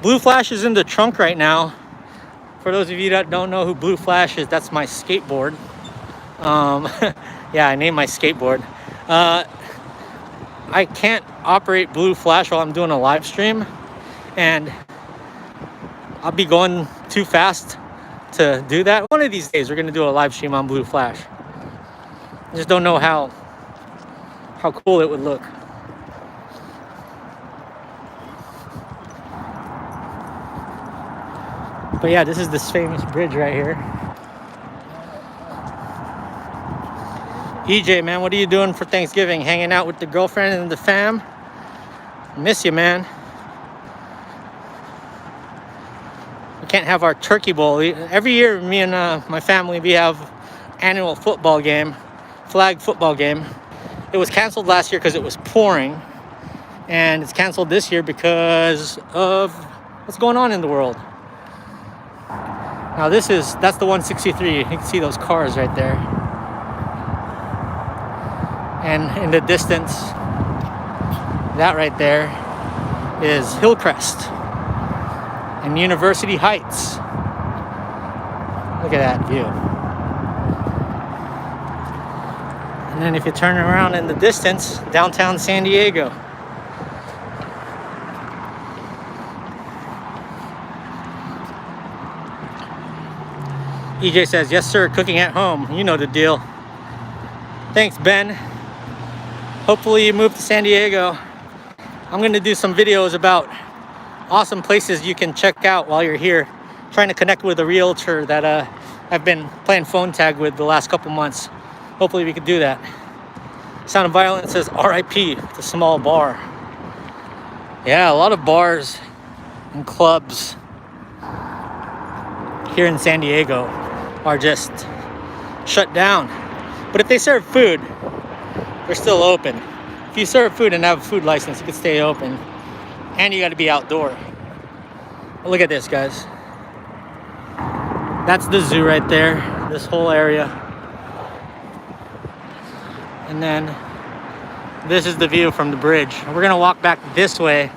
Blue Flash is in the trunk right now. For those of you that don't know who Blue Flash is, that's my skateboard. Yeah, I named my skateboard. I can't operate Blue Flash while I'm doing a live stream, and I'll be going too fast to do that. One of these days, we're gonna do a live stream on Blue Flash. I just don't know how cool it would look. But yeah, this is this famous bridge right here. EJ, man, what are you doing for Thanksgiving? Hanging out with the girlfriend and the fam? Miss you, man. We can't have our turkey bowl. Every year, me and my family, we have annual football game, flag football game. It was canceled last year because it was pouring, and it's canceled this year because of what's going on in the world. Now that's the 163. You can see those cars right there. And in the distance, that right there is Hillcrest and University Heights. Look at that view. And then if you turn around in the distance, downtown San Diego. EJ says, yes sir, cooking at home. You know the deal. Thanks, Ben. Hopefully you move to San Diego. I'm gonna do some videos about awesome places you can check out while you're here. Trying to connect with a realtor that I've been playing phone tag with the last couple months. Hopefully we could do that. Sound of Violence says RIP, it's a small bar. Yeah, a lot of bars and clubs here in San Diego are just shut down. But if they serve food, they're still open. If you serve food and have a food license, you can stay open. And you gotta be outdoor. But look at this, guys. That's the zoo right there, this whole area. And then this is the view from the bridge. We're gonna walk back this way.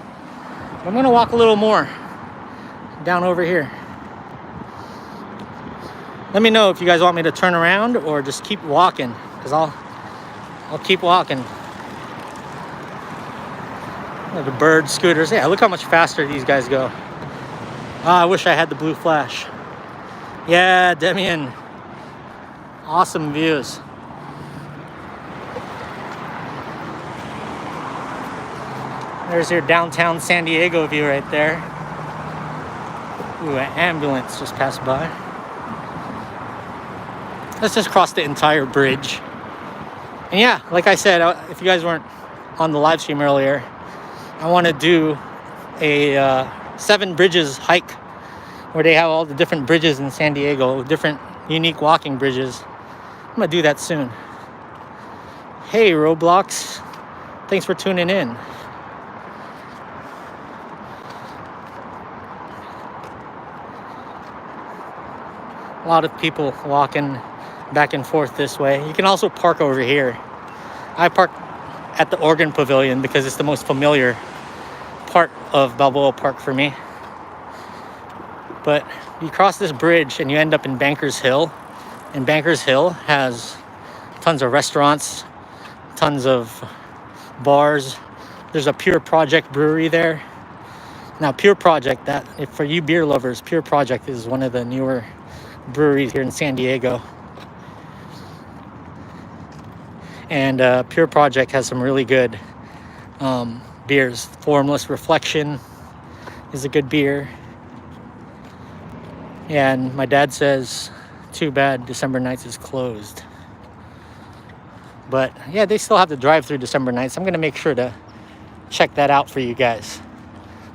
I'm gonna walk a little more down over here. Let me know if you guys want me to turn around or just keep walking, because I'll keep walking. The bird scooters. Yeah, look how much faster these guys go. I wish I had the blue flash. Yeah, Demian. Awesome views. There's your downtown San Diego view right there. Ooh, an ambulance just passed by. Let's just cross the entire bridge. And yeah, like I said, if you guys weren't on the live stream earlier, I want to do a 7 bridges hike where they have all the different bridges in San Diego, different unique walking bridges. I'm going to do that soon. Hey, Roblox. Thanks for tuning in. A lot of people walking back and forth this way. You can also park over here. I park at the Oregon Pavilion because it's the most familiar part of Balboa Park for me. But you cross this bridge and you end up in Bankers Hill. And Bankers Hill has tons of restaurants, tons of bars. There's a Pure Project brewery there. Now, Pure Project, for you beer lovers, Pure Project is one of the newer breweries here in San Diego. And Pure Project has some really good beers. Formless Reflection is a good beer. And my dad says, too bad December Nights is closed. But yeah, they still have the drive-through December Nights. I'm going to make sure to check that out for you guys.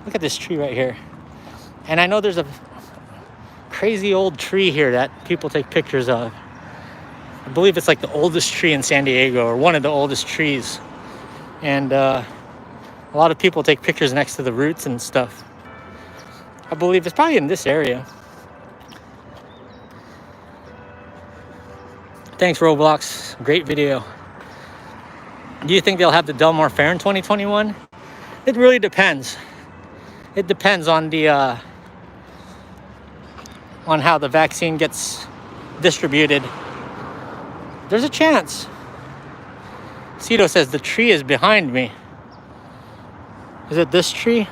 Look at this tree right here. And I know there's a crazy old tree here that people take pictures of. I believe it's like the oldest tree in San Diego, or one of the oldest trees. And a lot of people take pictures next to the roots and stuff. I believe it's probably in this area. Thanks, Roblox. Great video. Do you think they'll have the Del Mar Fair in 2021? It really depends. It depends on the on how the vaccine gets distributed. There's a chance. Cito says the tree is behind me. Is it this tree?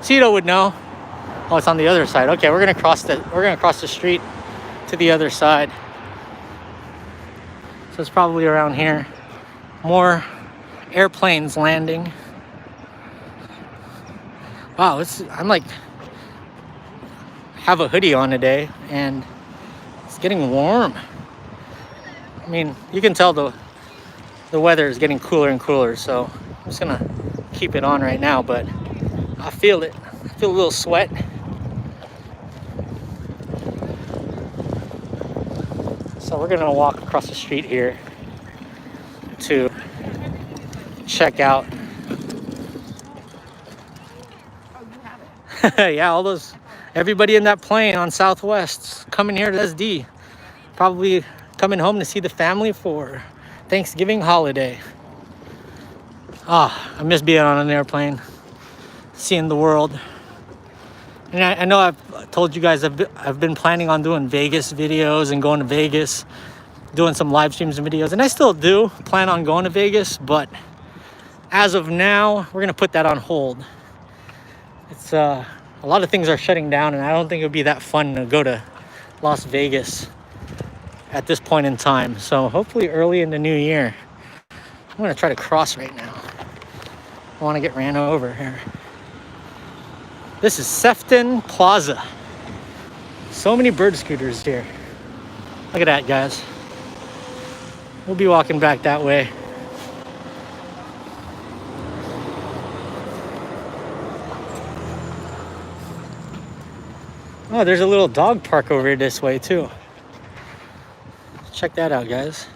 Cito would know. Oh, it's on the other side. Okay, we're gonna cross the street to the other side. So it's probably around here. More airplanes landing. Wow, I'm like have a hoodie on today and it's getting warm. I mean, you can tell the weather is getting cooler and cooler, so I'm just gonna keep it on right now, but I feel it. I feel a little sweat. So we're gonna walk across the street here to check out. Yeah, everybody in that plane on Southwest coming here to SD. Probably coming home to see the family for Thanksgiving holiday. I miss being on an airplane, seeing the world. And I know I've told you guys I've been planning on doing Vegas videos and going to Vegas, doing some live streams and videos, and I still do plan on going to Vegas, but as of now, we're gonna put that on hold. It's a lot of things are shutting down, and I don't think it would be that fun to go to Las Vegas at this point in time. So hopefully early in the new year. I'm gonna try to cross right now. I want to get ran over here. This is Sefton Plaza. So many bird scooters here. Look at that, guys. We'll be walking back that way. Oh, there's a little dog park over this way too. Check that out, guys.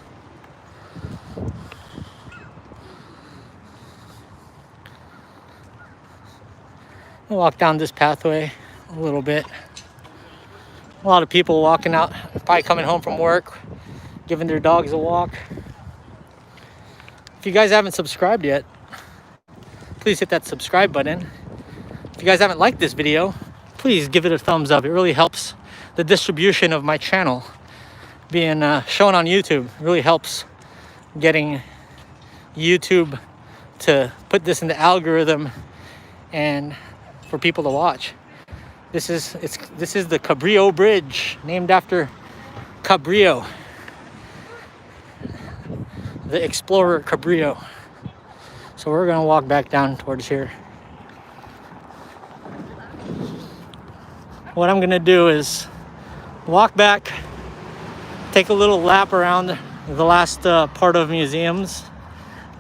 I'll walk down this pathway a little bit. A lot of people walking out, probably coming home from work, giving their dogs a walk. you guys haven't subscribed yet, please hit that subscribe button. If you guys haven't liked this video, please give it a thumbs up. It really helps the distribution of my channel being shown on YouTube. It really helps getting YouTube to put this in the algorithm and for people to watch. This is the Cabrillo Bridge, named after Cabrillo, the explorer Cabrillo. So we're gonna walk back down towards here. What I'm gonna do is walk back, take a little lap around the last part of museums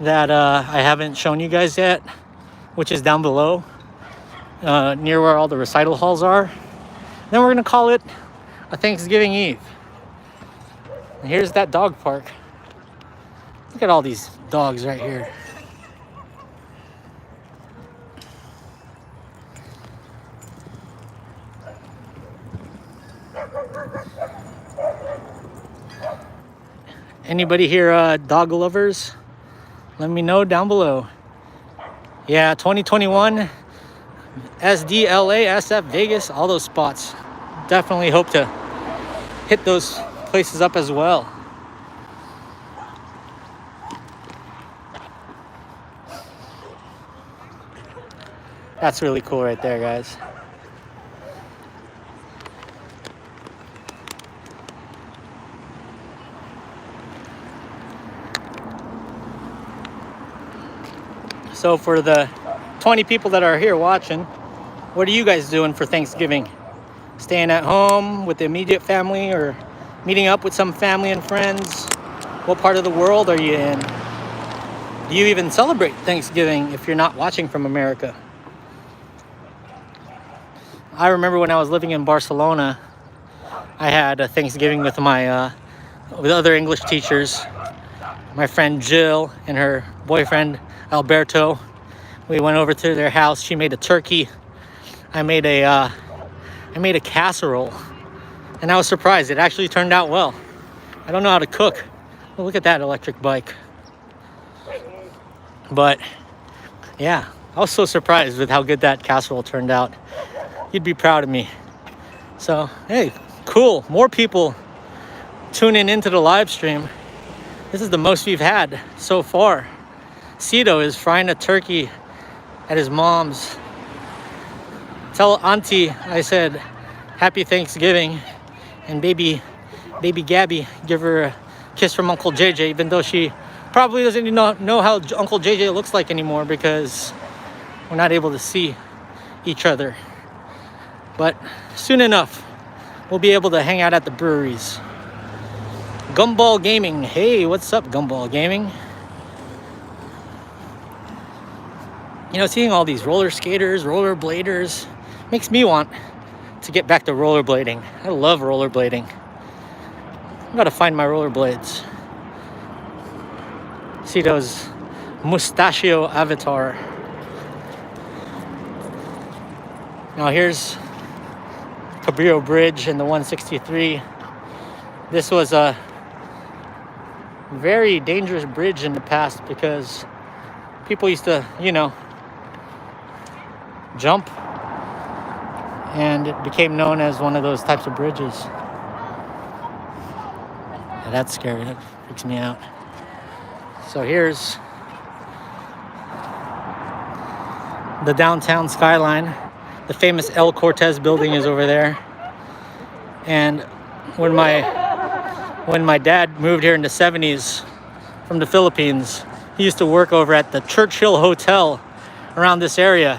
that I haven't shown you guys yet, which is down below, near where all the recital halls are. Then we're gonna call it a Thanksgiving Eve. And here's that dog park. Look at all these dogs right here. Anybody here dog lovers? Let me know down below. Yeah, 2021, SDLA, SF, Vegas, all those spots. Definitely hope to hit those places up as well. That's really cool right there, guys. So for the 20 people that are here watching, what are you guys doing for Thanksgiving? Staying at home with the immediate family or meeting up with some family and friends? What part of the world are you in? Do you even celebrate Thanksgiving if you're not watching from America? I remember when I was living in Barcelona, I had a Thanksgiving with my with other English teachers. My friend Jill and her boyfriend Alberto. We went over to their house. She made a turkey. I made a casserole, and I was surprised. It actually turned out well. I don't know how to cook. Oh, look at that electric bike. But yeah, I was so surprised with how good that casserole turned out. You'd be proud of me. So hey, cool. More people tuning into the live stream. This is the most we've had so far. Cito is frying a turkey at his mom's. Tell Auntie I said happy Thanksgiving, and baby Gabby, give her a kiss from Uncle JJ, even though she probably doesn't even know how Uncle JJ looks like anymore because we're not able to see each other. But soon enough, we'll be able to hang out at the breweries. Gumball Gaming. Hey, what's up, Gumball Gaming? You know, seeing all these roller skaters, roller bladers, makes me want to get back to rollerblading. I love rollerblading. I gotta find my rollerblades. See those mustachio avatar. Now here's Cabrillo Bridge and the 163. This was a very dangerous bridge in the past because people used to, you know, jump, and it became known as one of those types of bridges. Yeah, that's scary. That freaks me out. So here's the downtown skyline. The famous El Cortez building is over there. And when my dad moved here in the 70s from the Philippines, he used to work over at the Churchill Hotel around this area.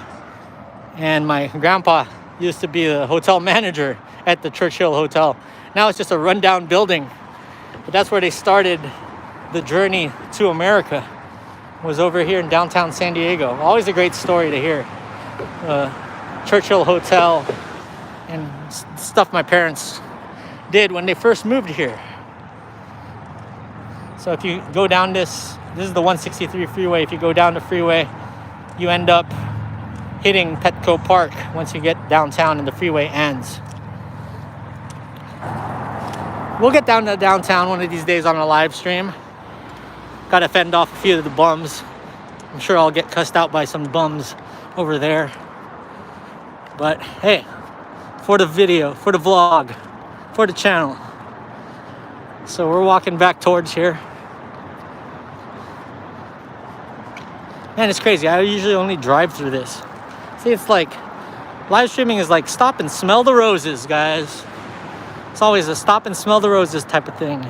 And my grandpa used to be the hotel manager at the Churchill Hotel. Now it's just a rundown building. But that's where they started the journey to America, was over here in downtown San Diego. Always a great story to hear. Churchill Hotel and stuff my parents did when they first moved here. So if you go down this is the 163 freeway. If you go down the freeway, you end up hitting Petco Park once you get downtown and the freeway ends. We'll get down to downtown one of these days on a live stream. Gotta fend off a few of the bums. I'm sure I'll get cussed out by some bums over there. But hey, for the video, for the vlog, for the channel. So we're walking back towards here. Man, it's crazy. I usually only drive through this. See, it's like, live streaming is like stop and smell the roses, guys. It's always a stop and smell the roses type of thing.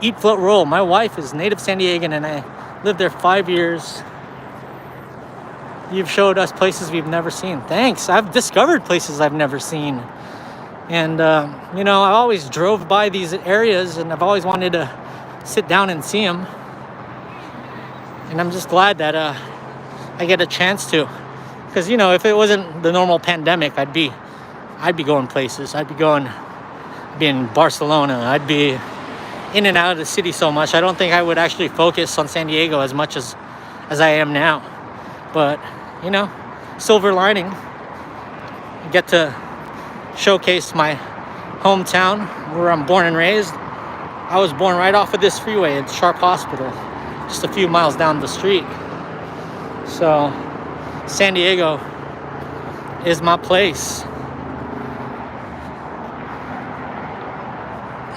Eat, float, roll. My wife is native San Diegan and I lived there 5 years. You've showed us places we've never seen. Thanks. I've discovered places I've never seen. And, you know, I always drove by these areas and I've always wanted to sit down and see them. And I'm just glad that I get a chance to. Because, you know, if it wasn't the normal pandemic, I'd be going places. I'd be in Barcelona. I'd be in and out of the city so much. I don't think I would actually focus on San Diego as much as I am now. But, you know, silver lining. I get to showcase my hometown where I'm born and raised. I was born right off of this freeway at Sharp Hospital, just a few miles down the street. So San Diego is my place.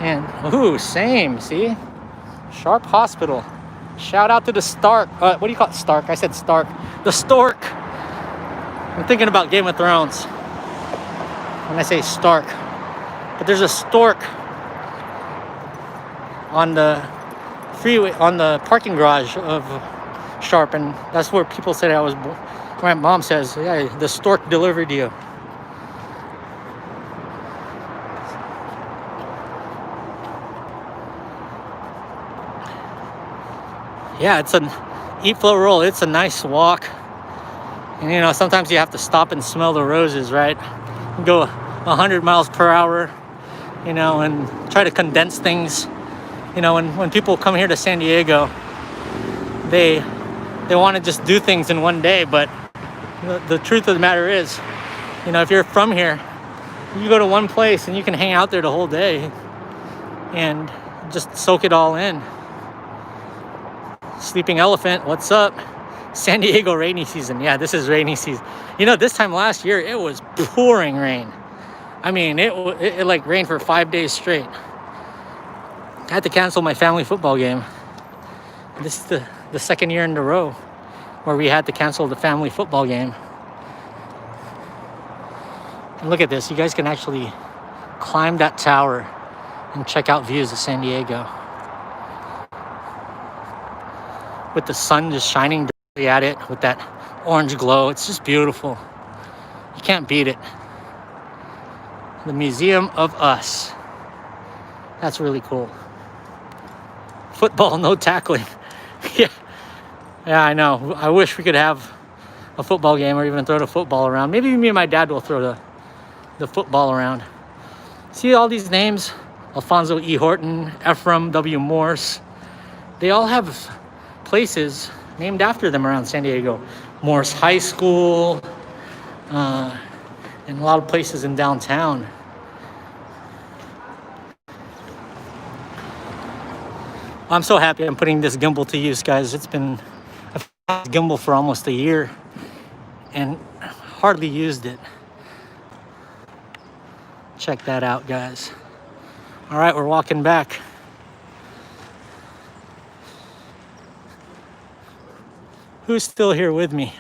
And ooh, same, see? Sharp Hospital. Shout out to the Stark. What do you call it? Stark. I said Stark. The Stork. I'm thinking about Game of Thrones when I say Stark. But there's a stork on the freeway, on the parking garage of Sharp, and that's where people said I was born. My mom says, yeah, the stork delivered you. Yeah, it's an eat, flow, roll. It's a nice walk. And, you know, sometimes you have to stop and smell the roses, right? Go 100 miles per hour, you know, and try to condense things. You know, when people come here to San Diego, they want to just do things in one day. But the truth of the matter is, you know, if you're from here, you go to one place and you can hang out there the whole day and just soak it all in. Sleeping Elephant, what's up? San Diego rainy season. Yeah, this is rainy season. You know, this time last year, it was pouring rain. I mean, it like rained for 5 days straight. I had to cancel my family football game. This is the second year in a row where we had to cancel the family football game. And look at this. You guys can actually climb that tower and check out views of San Diego. With the sun just shining directly at it with that orange glow. It's just beautiful. You can't beat it. The Museum of Us. That's really cool. Football, no tackling. Yeah, I know. I wish we could have a football game or even throw the football around. Maybe me and my dad will throw the football around. See all these names? Alfonso E. Horton, Ephraim W. Morse. They all have places named after them around San Diego. Morse High School, and a lot of places in downtown. I'm so happy I'm putting this gimbal to use, guys. I've had this gimbal for almost a year and hardly used it. Check that out, guys. All right, we're walking back. Who's still here with me?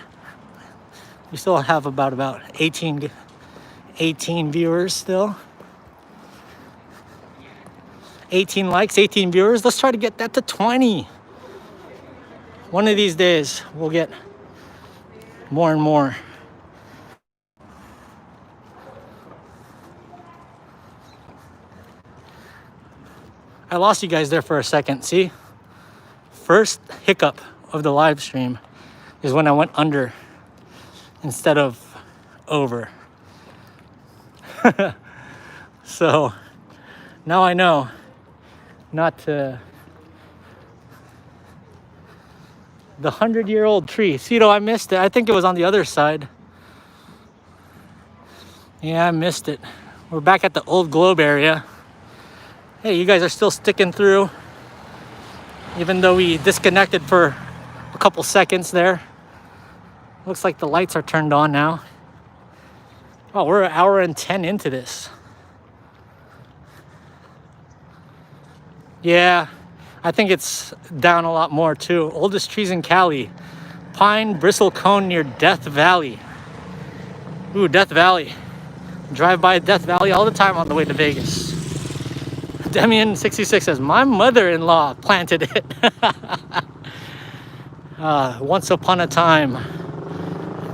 We still have about 18 viewers still. 18 likes, 18 viewers. Let's try to get that to 20. One of these days, we'll get more and more. I lost you guys there for a second. See? First hiccup of the live stream is when I went under instead of over. So now I know not to. The 100-year-old tree. See, though, I missed it. I think it was on the other side. Yeah, I missed it. We're back at the Old Globe area. Hey, you guys are still sticking through. Even though we disconnected for a couple seconds there. Looks like the lights are turned on now. Oh, we're an hour and 10 into this. Yeah, I think it's down a lot more too. Oldest trees in Cali. Pine bristle cone near Death Valley. Ooh, Death Valley. Drive by Death Valley all the time on the way to Vegas. Demian66 says, my mother-in-law planted it. Once upon a time,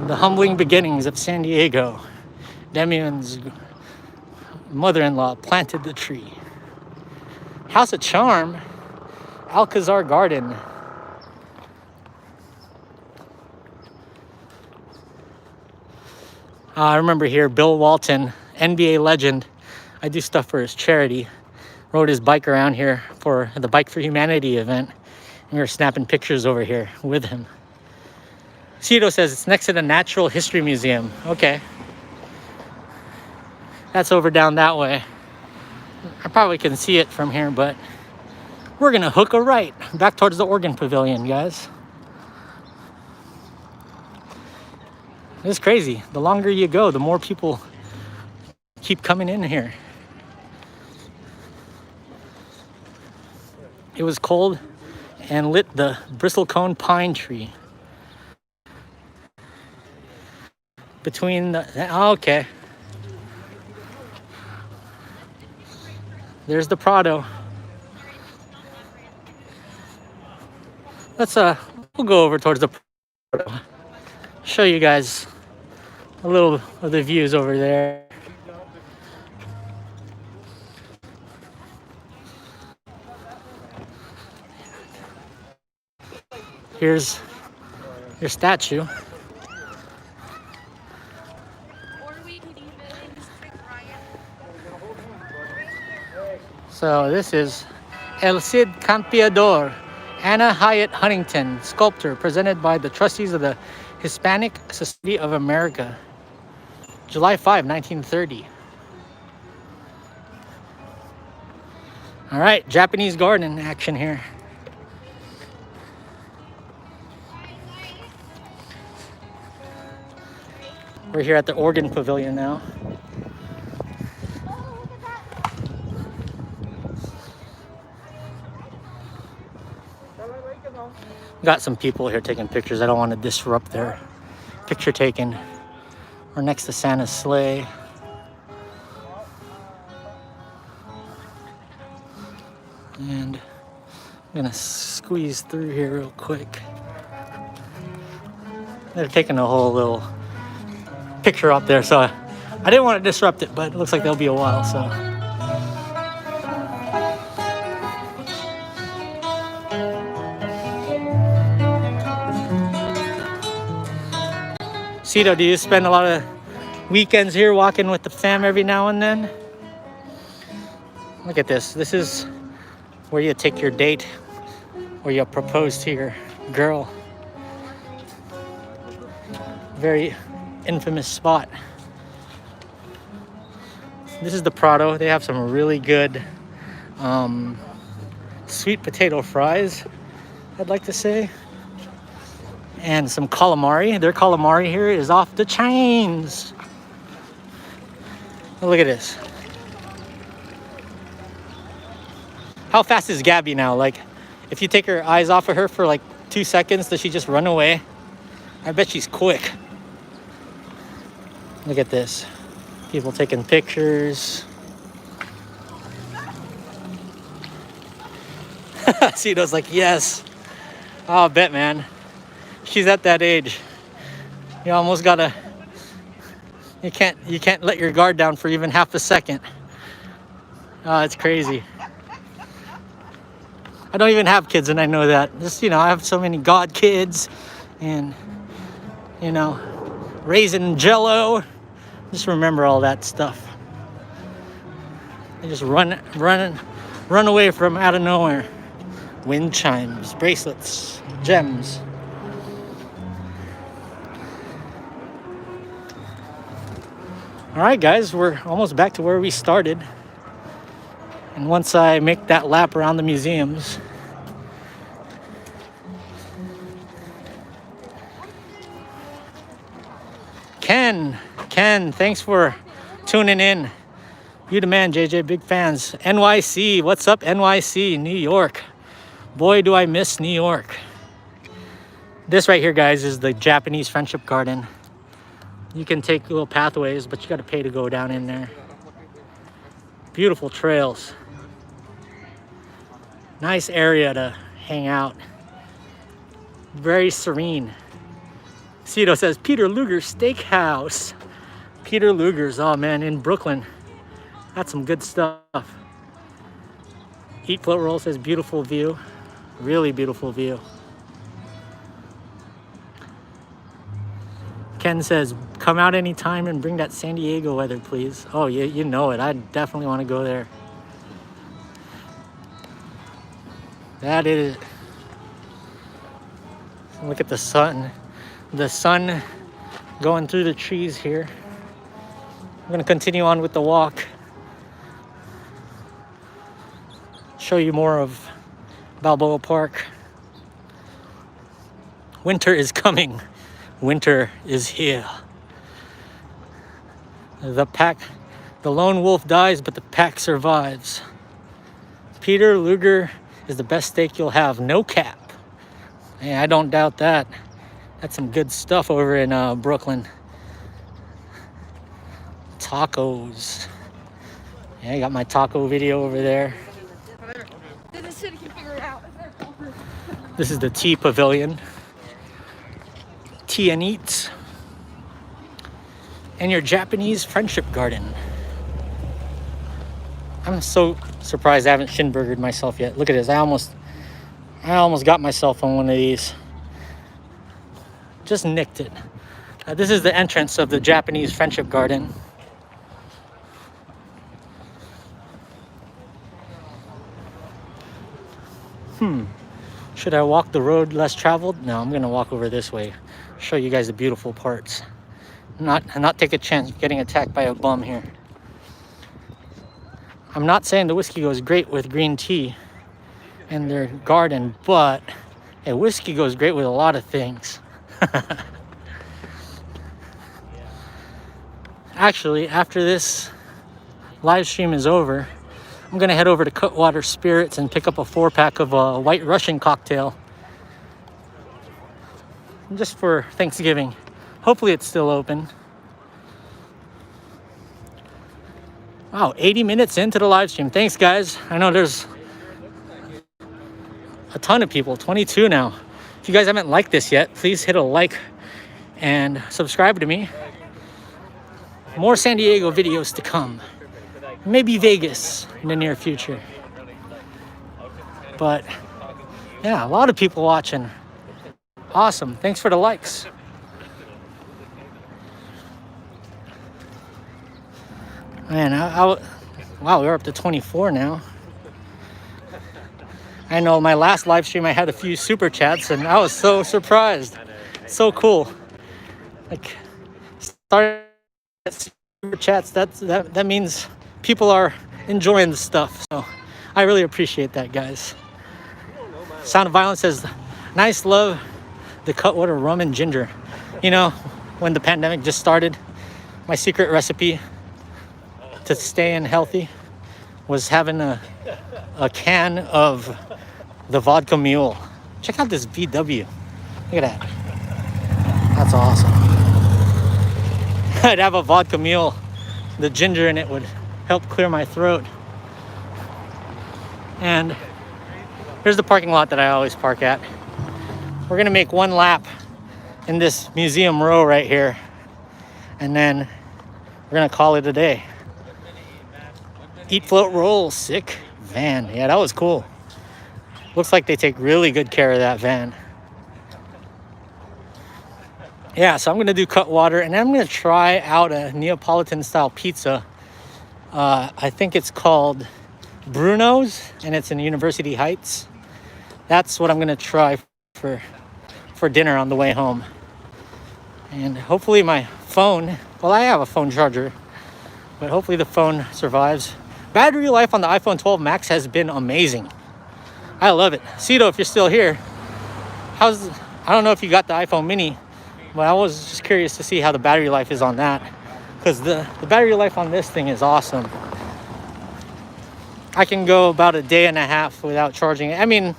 the humbling beginnings of San Diego. Demian's mother-in-law planted the tree. House of Charm, Alcazar Garden. I remember here, Bill Walton, NBA legend. I do stuff for his charity. Rode his bike around here for the Bike for Humanity event. And we were snapping pictures over here with him. Cito says it's next to the Natural History Museum. Okay. That's over down that way. I probably can see it from here, but we're gonna hook a right back towards the Organ Pavilion, guys. It's crazy. The longer you go, the more people keep coming in here. It was cold and lit the bristlecone pine tree. Between the, oh, okay. There's the Prado. Let's we'll go over towards the Prado. Show you guys a little of the views over there. Here's your statue. So this is El Cid Campeador, Anna Hyatt Huntington, sculptor, presented by the trustees of the Hispanic Society of America, July 5, 1930. All right, Japanese garden action here. We're here at the Organ Pavilion now. Got some people here taking pictures. I don't want to disrupt their picture taking. We're next to Santa's sleigh. And I'm gonna squeeze through here real quick. They're taking a whole little picture up there, so I didn't want to disrupt it, but it looks like there'll be a while, so. Cito, do you spend a lot of weekends here walking with the fam every now and then? Look at this. This is where you take your date, where you propose to your girl. Very infamous spot. This is the Prado. They have some really good sweet potato fries, I'd like to say. And some calamari. Their calamari here is off the chains. Oh, look at this. How fast is Gabby now? Like, if you take her eyes off of her for like 2 seconds, does she just run away? I bet she's quick. Look at this. People taking pictures. Cito's like, yes. Oh, I bet, man. She's at that age. You almost gotta. You can't let your guard down for even half a second. Oh, it's crazy. I don't even have kids, and I know that. Just, I have so many god kids, and raising Jello. Just remember all that stuff. They just run away from out of nowhere. Wind chimes, bracelets, gems. All right, guys, we're almost back to where we started. And once I make that lap around the museums, Ken, thanks for tuning in. You the man, JJ, big fans. NYC, what's up, NYC, New York. Boy, do I miss New York. This right here, guys, is the Japanese Friendship Garden. You can take little pathways, but you got to pay to go down in there. Beautiful trails. Nice area to hang out. Very serene. Cito says, Peter Luger Steakhouse. Peter Luger's, oh man, in Brooklyn. That's some good stuff. Eat Float Roll says, beautiful view. Really beautiful view. Ken says, come out anytime and bring that San Diego weather, please. Oh, you know it. I definitely want to go there. That is... Look at the sun. The sun going through the trees here. I'm going to continue on with the walk. Show you more of Balboa Park. Winter is coming. Winter is here. The lone wolf dies, but the pack survives. Peter Luger is the best steak you'll have. No cap. Hey, I don't doubt that. That's some good stuff over in Brooklyn. Tacos. Yeah, I got my taco video over there. This is the Tea Pavilion. Tea and Eats. And your Japanese Friendship Garden. I'm so surprised I haven't Shinburgered myself yet. Look at this. I almost got myself on one of these. Just nicked it. This is the entrance of the Japanese Friendship Garden. Should I walk the road less traveled? No, I'm gonna walk over this way. Show you guys the beautiful parts. Not take a chance of getting attacked by a bum here. I'm not saying the whiskey goes great with green tea in their garden, but a whiskey goes great with a lot of things. Actually, after this live stream is over, I'm gonna head over to Cutwater Spirits and pick up a 4-pack of a White Russian cocktail. Just for Thanksgiving. Hopefully it's still open. Wow, 80 minutes into the live stream. Thanks, guys. I know there's a ton of people, 22 now. If you guys haven't liked this yet, please hit a like and subscribe to me. More San Diego videos to come. Maybe Vegas in the near future. But yeah, a lot of people watching. Awesome. Thanks for the likes. Man, wow, we're up to 24 now. I know my last live stream I had a few super chats and I was so surprised. So cool. Like, starting super chats, that means people are enjoying the stuff. So I really appreciate that, guys. Sound of Violence says, nice, love the Cutwater rum and ginger. You know, when the pandemic just started, my secret recipe to staying healthy was having a can of the vodka mule. Check out this VW. Look at that. That's awesome. I'd have a vodka mule. The ginger in it would help clear my throat. And here's the parking lot that I always park at. We're gonna make one lap in this museum row right here, and then we're gonna call it a day. Eat, Float, Roll, sick van. Yeah, that was cool. Looks like they take really good care of that van. Yeah, so I'm gonna do Cutwater, and I'm gonna try out a Neapolitan style pizza. I think it's called Bruno's, and it's in University Heights. That's what I'm gonna try for dinner on the way home. And hopefully my phone, well, I have a phone charger, but hopefully the phone survives. Battery life on the iPhone 12 Max has been amazing. I love it. Cito, if you're still here, I don't know if you got the iPhone mini, But I was just curious to see how the battery life is on that, because the battery life on this thing is awesome. I can go about a day and a half without charging it. I mean,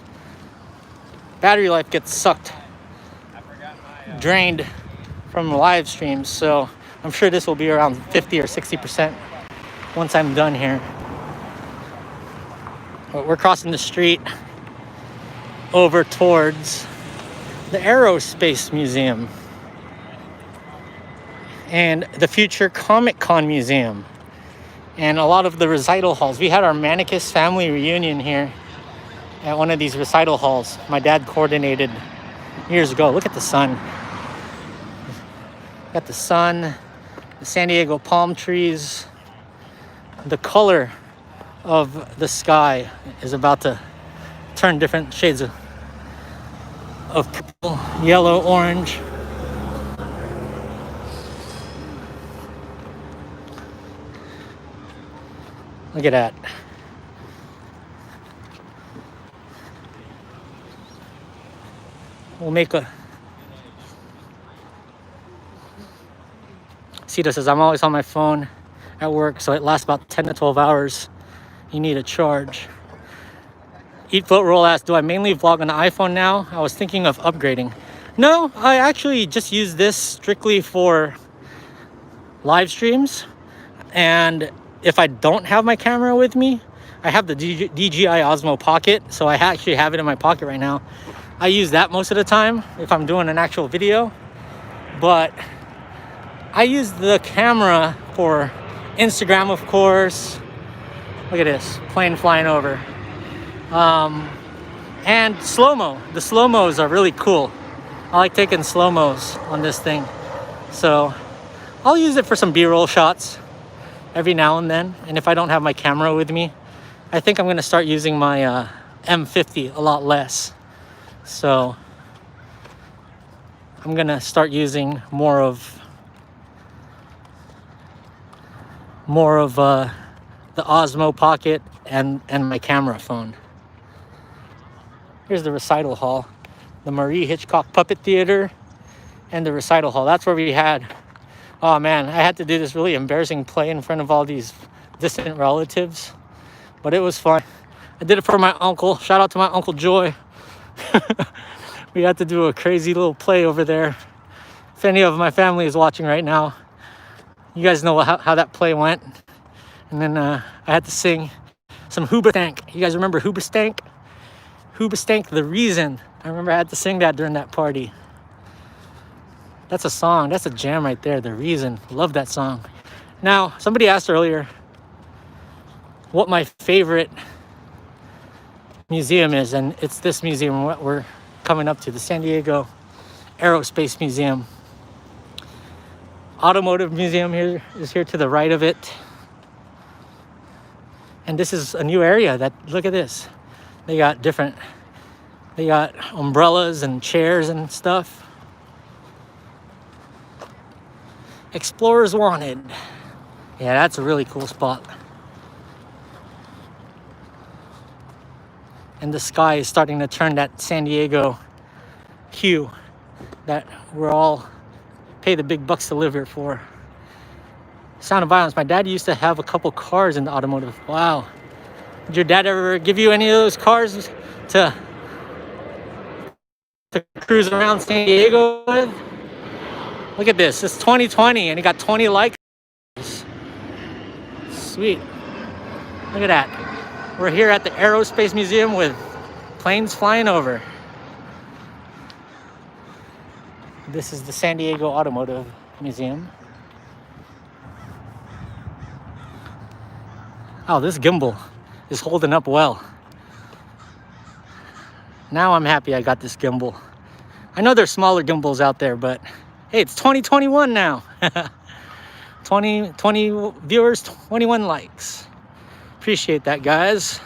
battery life gets drained from live streams, so I'm sure this will be around 50 or 60% once I'm done here. But we're crossing the street over towards the Aerospace Museum and the future Comic-Con Museum and a lot of the recital halls. We had our Manicus family reunion here at one of these recital halls my dad coordinated years ago. Look at the sun. Got the sun, the San Diego palm trees. The color of the sky is about to turn different shades of purple, yellow, orange. Look at that. We'll make a... Sita says, I'm always on my phone at work, so it lasts about 10 to 12 hours. You need a charge. Eat Float Roll asks, do I mainly vlog on the iPhone now? I was thinking of upgrading. No, I actually just use this strictly for live streams. And if I don't have my camera with me, I have the DJI Osmo Pocket, so I actually have it in my pocket right now. I use that most of the time if I'm doing an actual video, but I use the camera for Instagram, of course. Look at this plane flying over, and slow-mo. The slow-mos are really cool. I like taking slow-mos on this thing, so I'll use it for some B-roll shots every now and then. And if I don't have my camera with me, I think I'm gonna start using my M50 a lot less. So I'm gonna start using more of the Osmo Pocket and my camera phone. Here's the recital hall, the Marie Hitchcock Puppet Theater, and the recital hall. That's where we had, oh man, I had to do this really embarrassing play in front of all these distant relatives, but it was fun. I did it for my uncle. Shout out to my Uncle Joy. We had to do a crazy little play over there. If any of my family is watching right now, you guys know how that play went. And then I had to sing some Hoobastank. You guys remember Hoobastank? Hoobastank, The Reason. I remember I had to sing that during that party. That's a song. That's a jam right there. The Reason. Love that song. Now, somebody asked earlier what my favorite museum is, and it's this museum what we're coming up to, the San Diego Aerospace Museum. Automotive Museum here is here to the right of it. And this is a new area that, look at this. They got umbrellas and chairs and stuff. Explorers Wanted. Yeah, that's a really cool spot. And the sky is starting to turn that San Diego hue that we're all pay the big bucks to live here for. Sound of Violence. My dad used to have a couple cars in the automotive. Wow. Did your dad ever give you any of those cars to cruise around San Diego with? Look at this. It's 2020 and he got 20 likes. Sweet. Look at that. We're here at the Aerospace Museum with planes flying over. This is the San Diego Automotive Museum. Oh, this gimbal is holding up well. Now I'm happy I got this gimbal. I know there's smaller gimbals out there, but hey, it's 2021 now. 20 viewers, 21 likes. Appreciate that, guys.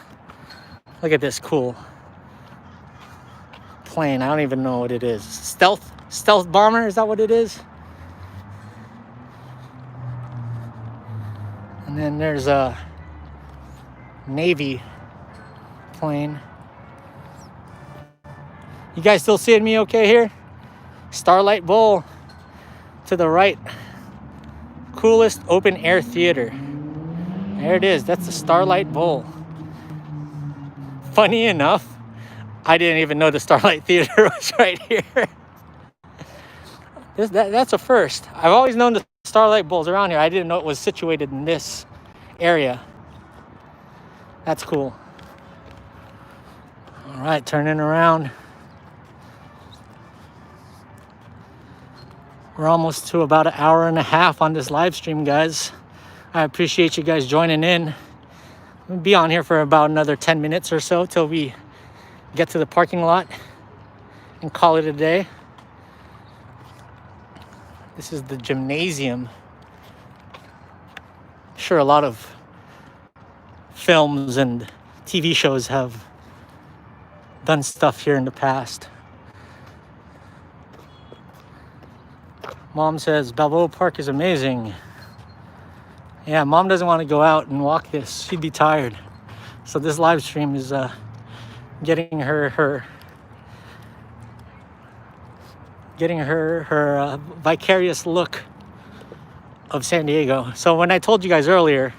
Look at this cool plane. I don't even know what it is. Stealth bomber, is that what it is? And then there's a Navy plane. You guys still seeing me okay here? Starlight Bowl. to the right, coolest open air theater. There it is. That's the Starlight Bowl. Funny enough, I didn't even know the Starlight Theater was right here. That's a first. I've always known the Starlight Bowl's around here. I didn't know it was situated in this area. That's cool. All right, turning around. We're almost to about an hour and a half on this live stream, guys. I appreciate you guys joining in. We'll be on here for about another 10 minutes or so till we get to the parking lot and call it a day. This is the gymnasium. I'm sure a lot of films and TV shows have done stuff here in the past. Mom says Balboa Park is amazing. Yeah, Mom doesn't want to go out and walk this. She'd be tired. So this live stream is getting her vicarious look of San Diego. So when I told you guys earlier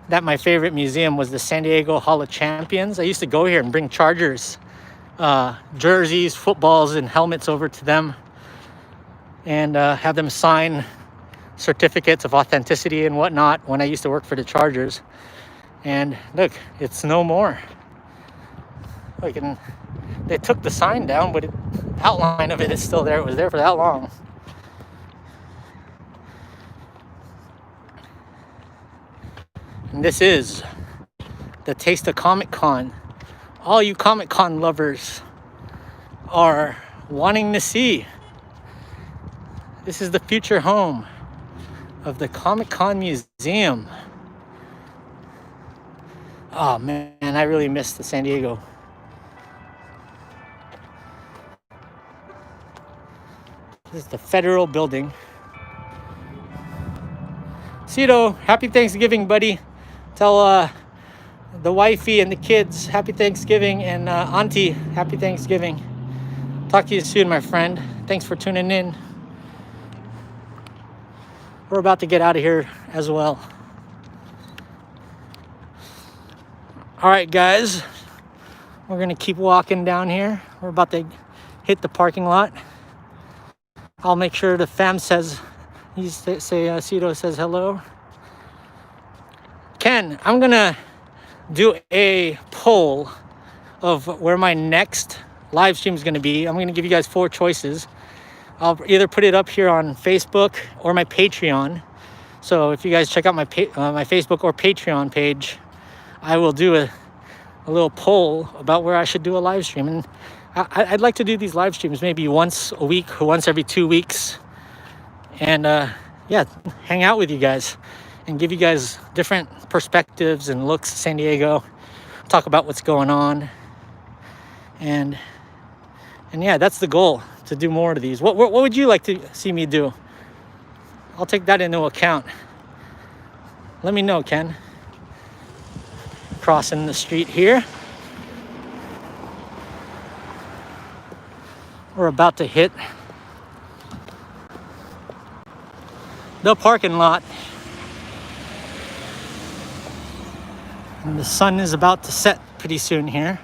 that my favorite museum was the San Diego Hall of Champions, I used to go here and bring Chargers jerseys, footballs, and helmets over to them and have them sign certificates of authenticity and whatnot when I used to work for the Chargers. And look, it's no more. Like, and they took the sign down, but the outline of it is still there. It was there for that long. And this is the Taste of Comic Con. All you Comic Con lovers are wanting to see. This is the future home of the Comic Con Museum. Oh man, I really miss the San Diego. This is the Federal Building. Cito, happy Thanksgiving, buddy. Tell the wifey and the kids happy Thanksgiving, and auntie happy Thanksgiving. Talk to you soon, my friend. Thanks for tuning in. We're about to get out of here as well. All right, guys. We're going to keep walking down here. We're about to hit the parking lot. I'll make sure the fam says, Cito says hello. Ken, I'm going to do a poll of where my next live stream is going to be. I'm going to give you guys 4 choices. I'll either put it up here on Facebook or my Patreon. So if you guys check out my Facebook or Patreon page, I will do a little poll about where I should do a live stream. And I'd like to do these live streams maybe once a week or once every 2 weeks. And yeah, hang out with you guys and give you guys different perspectives and looks at San Diego. Talk about what's going on. And yeah, that's the goal, to do more of these. What would you like to see me do? I'll take that into account. Let me know, Ken. Crossing the street here. We're about to hit the parking lot. And the sun is about to set pretty soon here.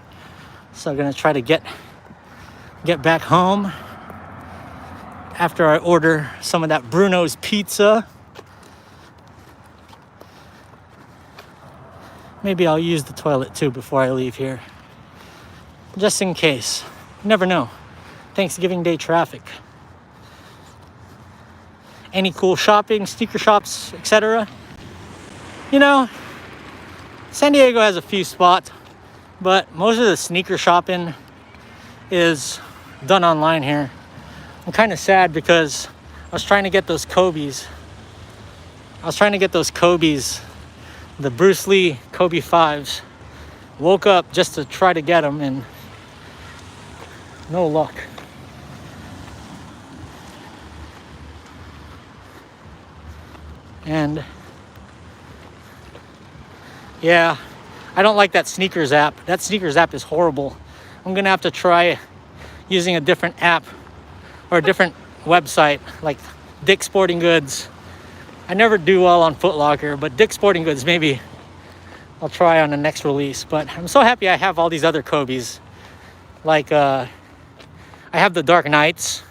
So I'm gonna try to get back home after I order some of that Bruno's pizza. Maybe I'll use the toilet too before I leave here, just in case. You never know. Thanksgiving Day traffic. Any cool shopping, sneaker shops, etc.? You know, San Diego has a few spots, but most of the sneaker shopping is done online here. I'm kind of sad because I was trying to get those Kobe's. The Bruce Lee Kobe 5s. Woke up just to try to get them and no luck. And yeah, I don't like that sneakers app. That sneakers app is horrible. I'm gonna have to try using a different app or a different website, like Dick's Sporting Goods. I never do well on Foot Locker, but Dick's Sporting Goods, maybe I'll try on the next release. But I'm so happy I have all these other Kobes. Like, I have the Dark Knights.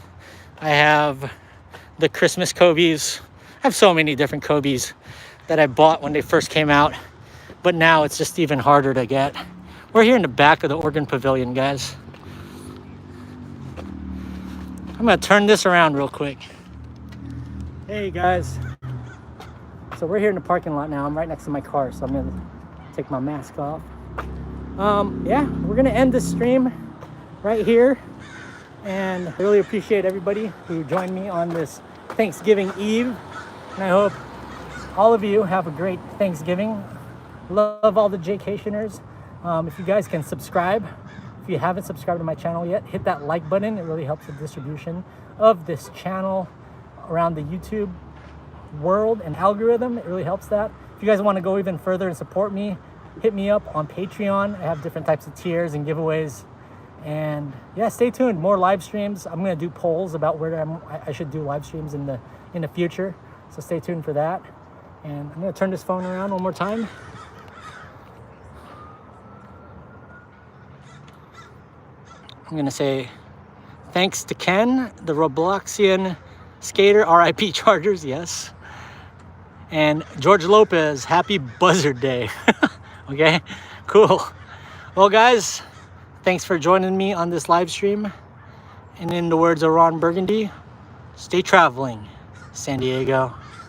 I have the Christmas Kobes. I have so many different Kobes that I bought when they first came out. But now it's just even harder to get. We're here in the back of the Oregon Pavilion, guys. I'm gonna turn this around real quick. Hey guys. So we're here in the parking lot now. I'm right next to my car, so I'm gonna take my mask off. Yeah, we're gonna end this stream right here. And I really appreciate everybody who joined me on this Thanksgiving Eve. And I hope all of you have a great Thanksgiving. Love all the Jaycationers. If you guys can subscribe, if you haven't subscribed to my channel yet, hit that like button. It really helps the distribution of this channel around the YouTube world and algorithm. It really helps that. If you guys want to go even further and support me, hit me up on Patreon. I have different types of tiers and giveaways. And yeah, stay tuned. More live streams. I'm going to do polls about where I should do live streams in the future. So stay tuned for that. And I'm going to turn this phone around one more time. I'm gonna say thanks to Ken, the Robloxian skater, RIP Chargers, yes. And George Lopez, happy Buzzard Day. Okay, cool. Well guys, thanks for joining me on this live stream. And in the words of Ron Burgundy, stay traveling, San Diego.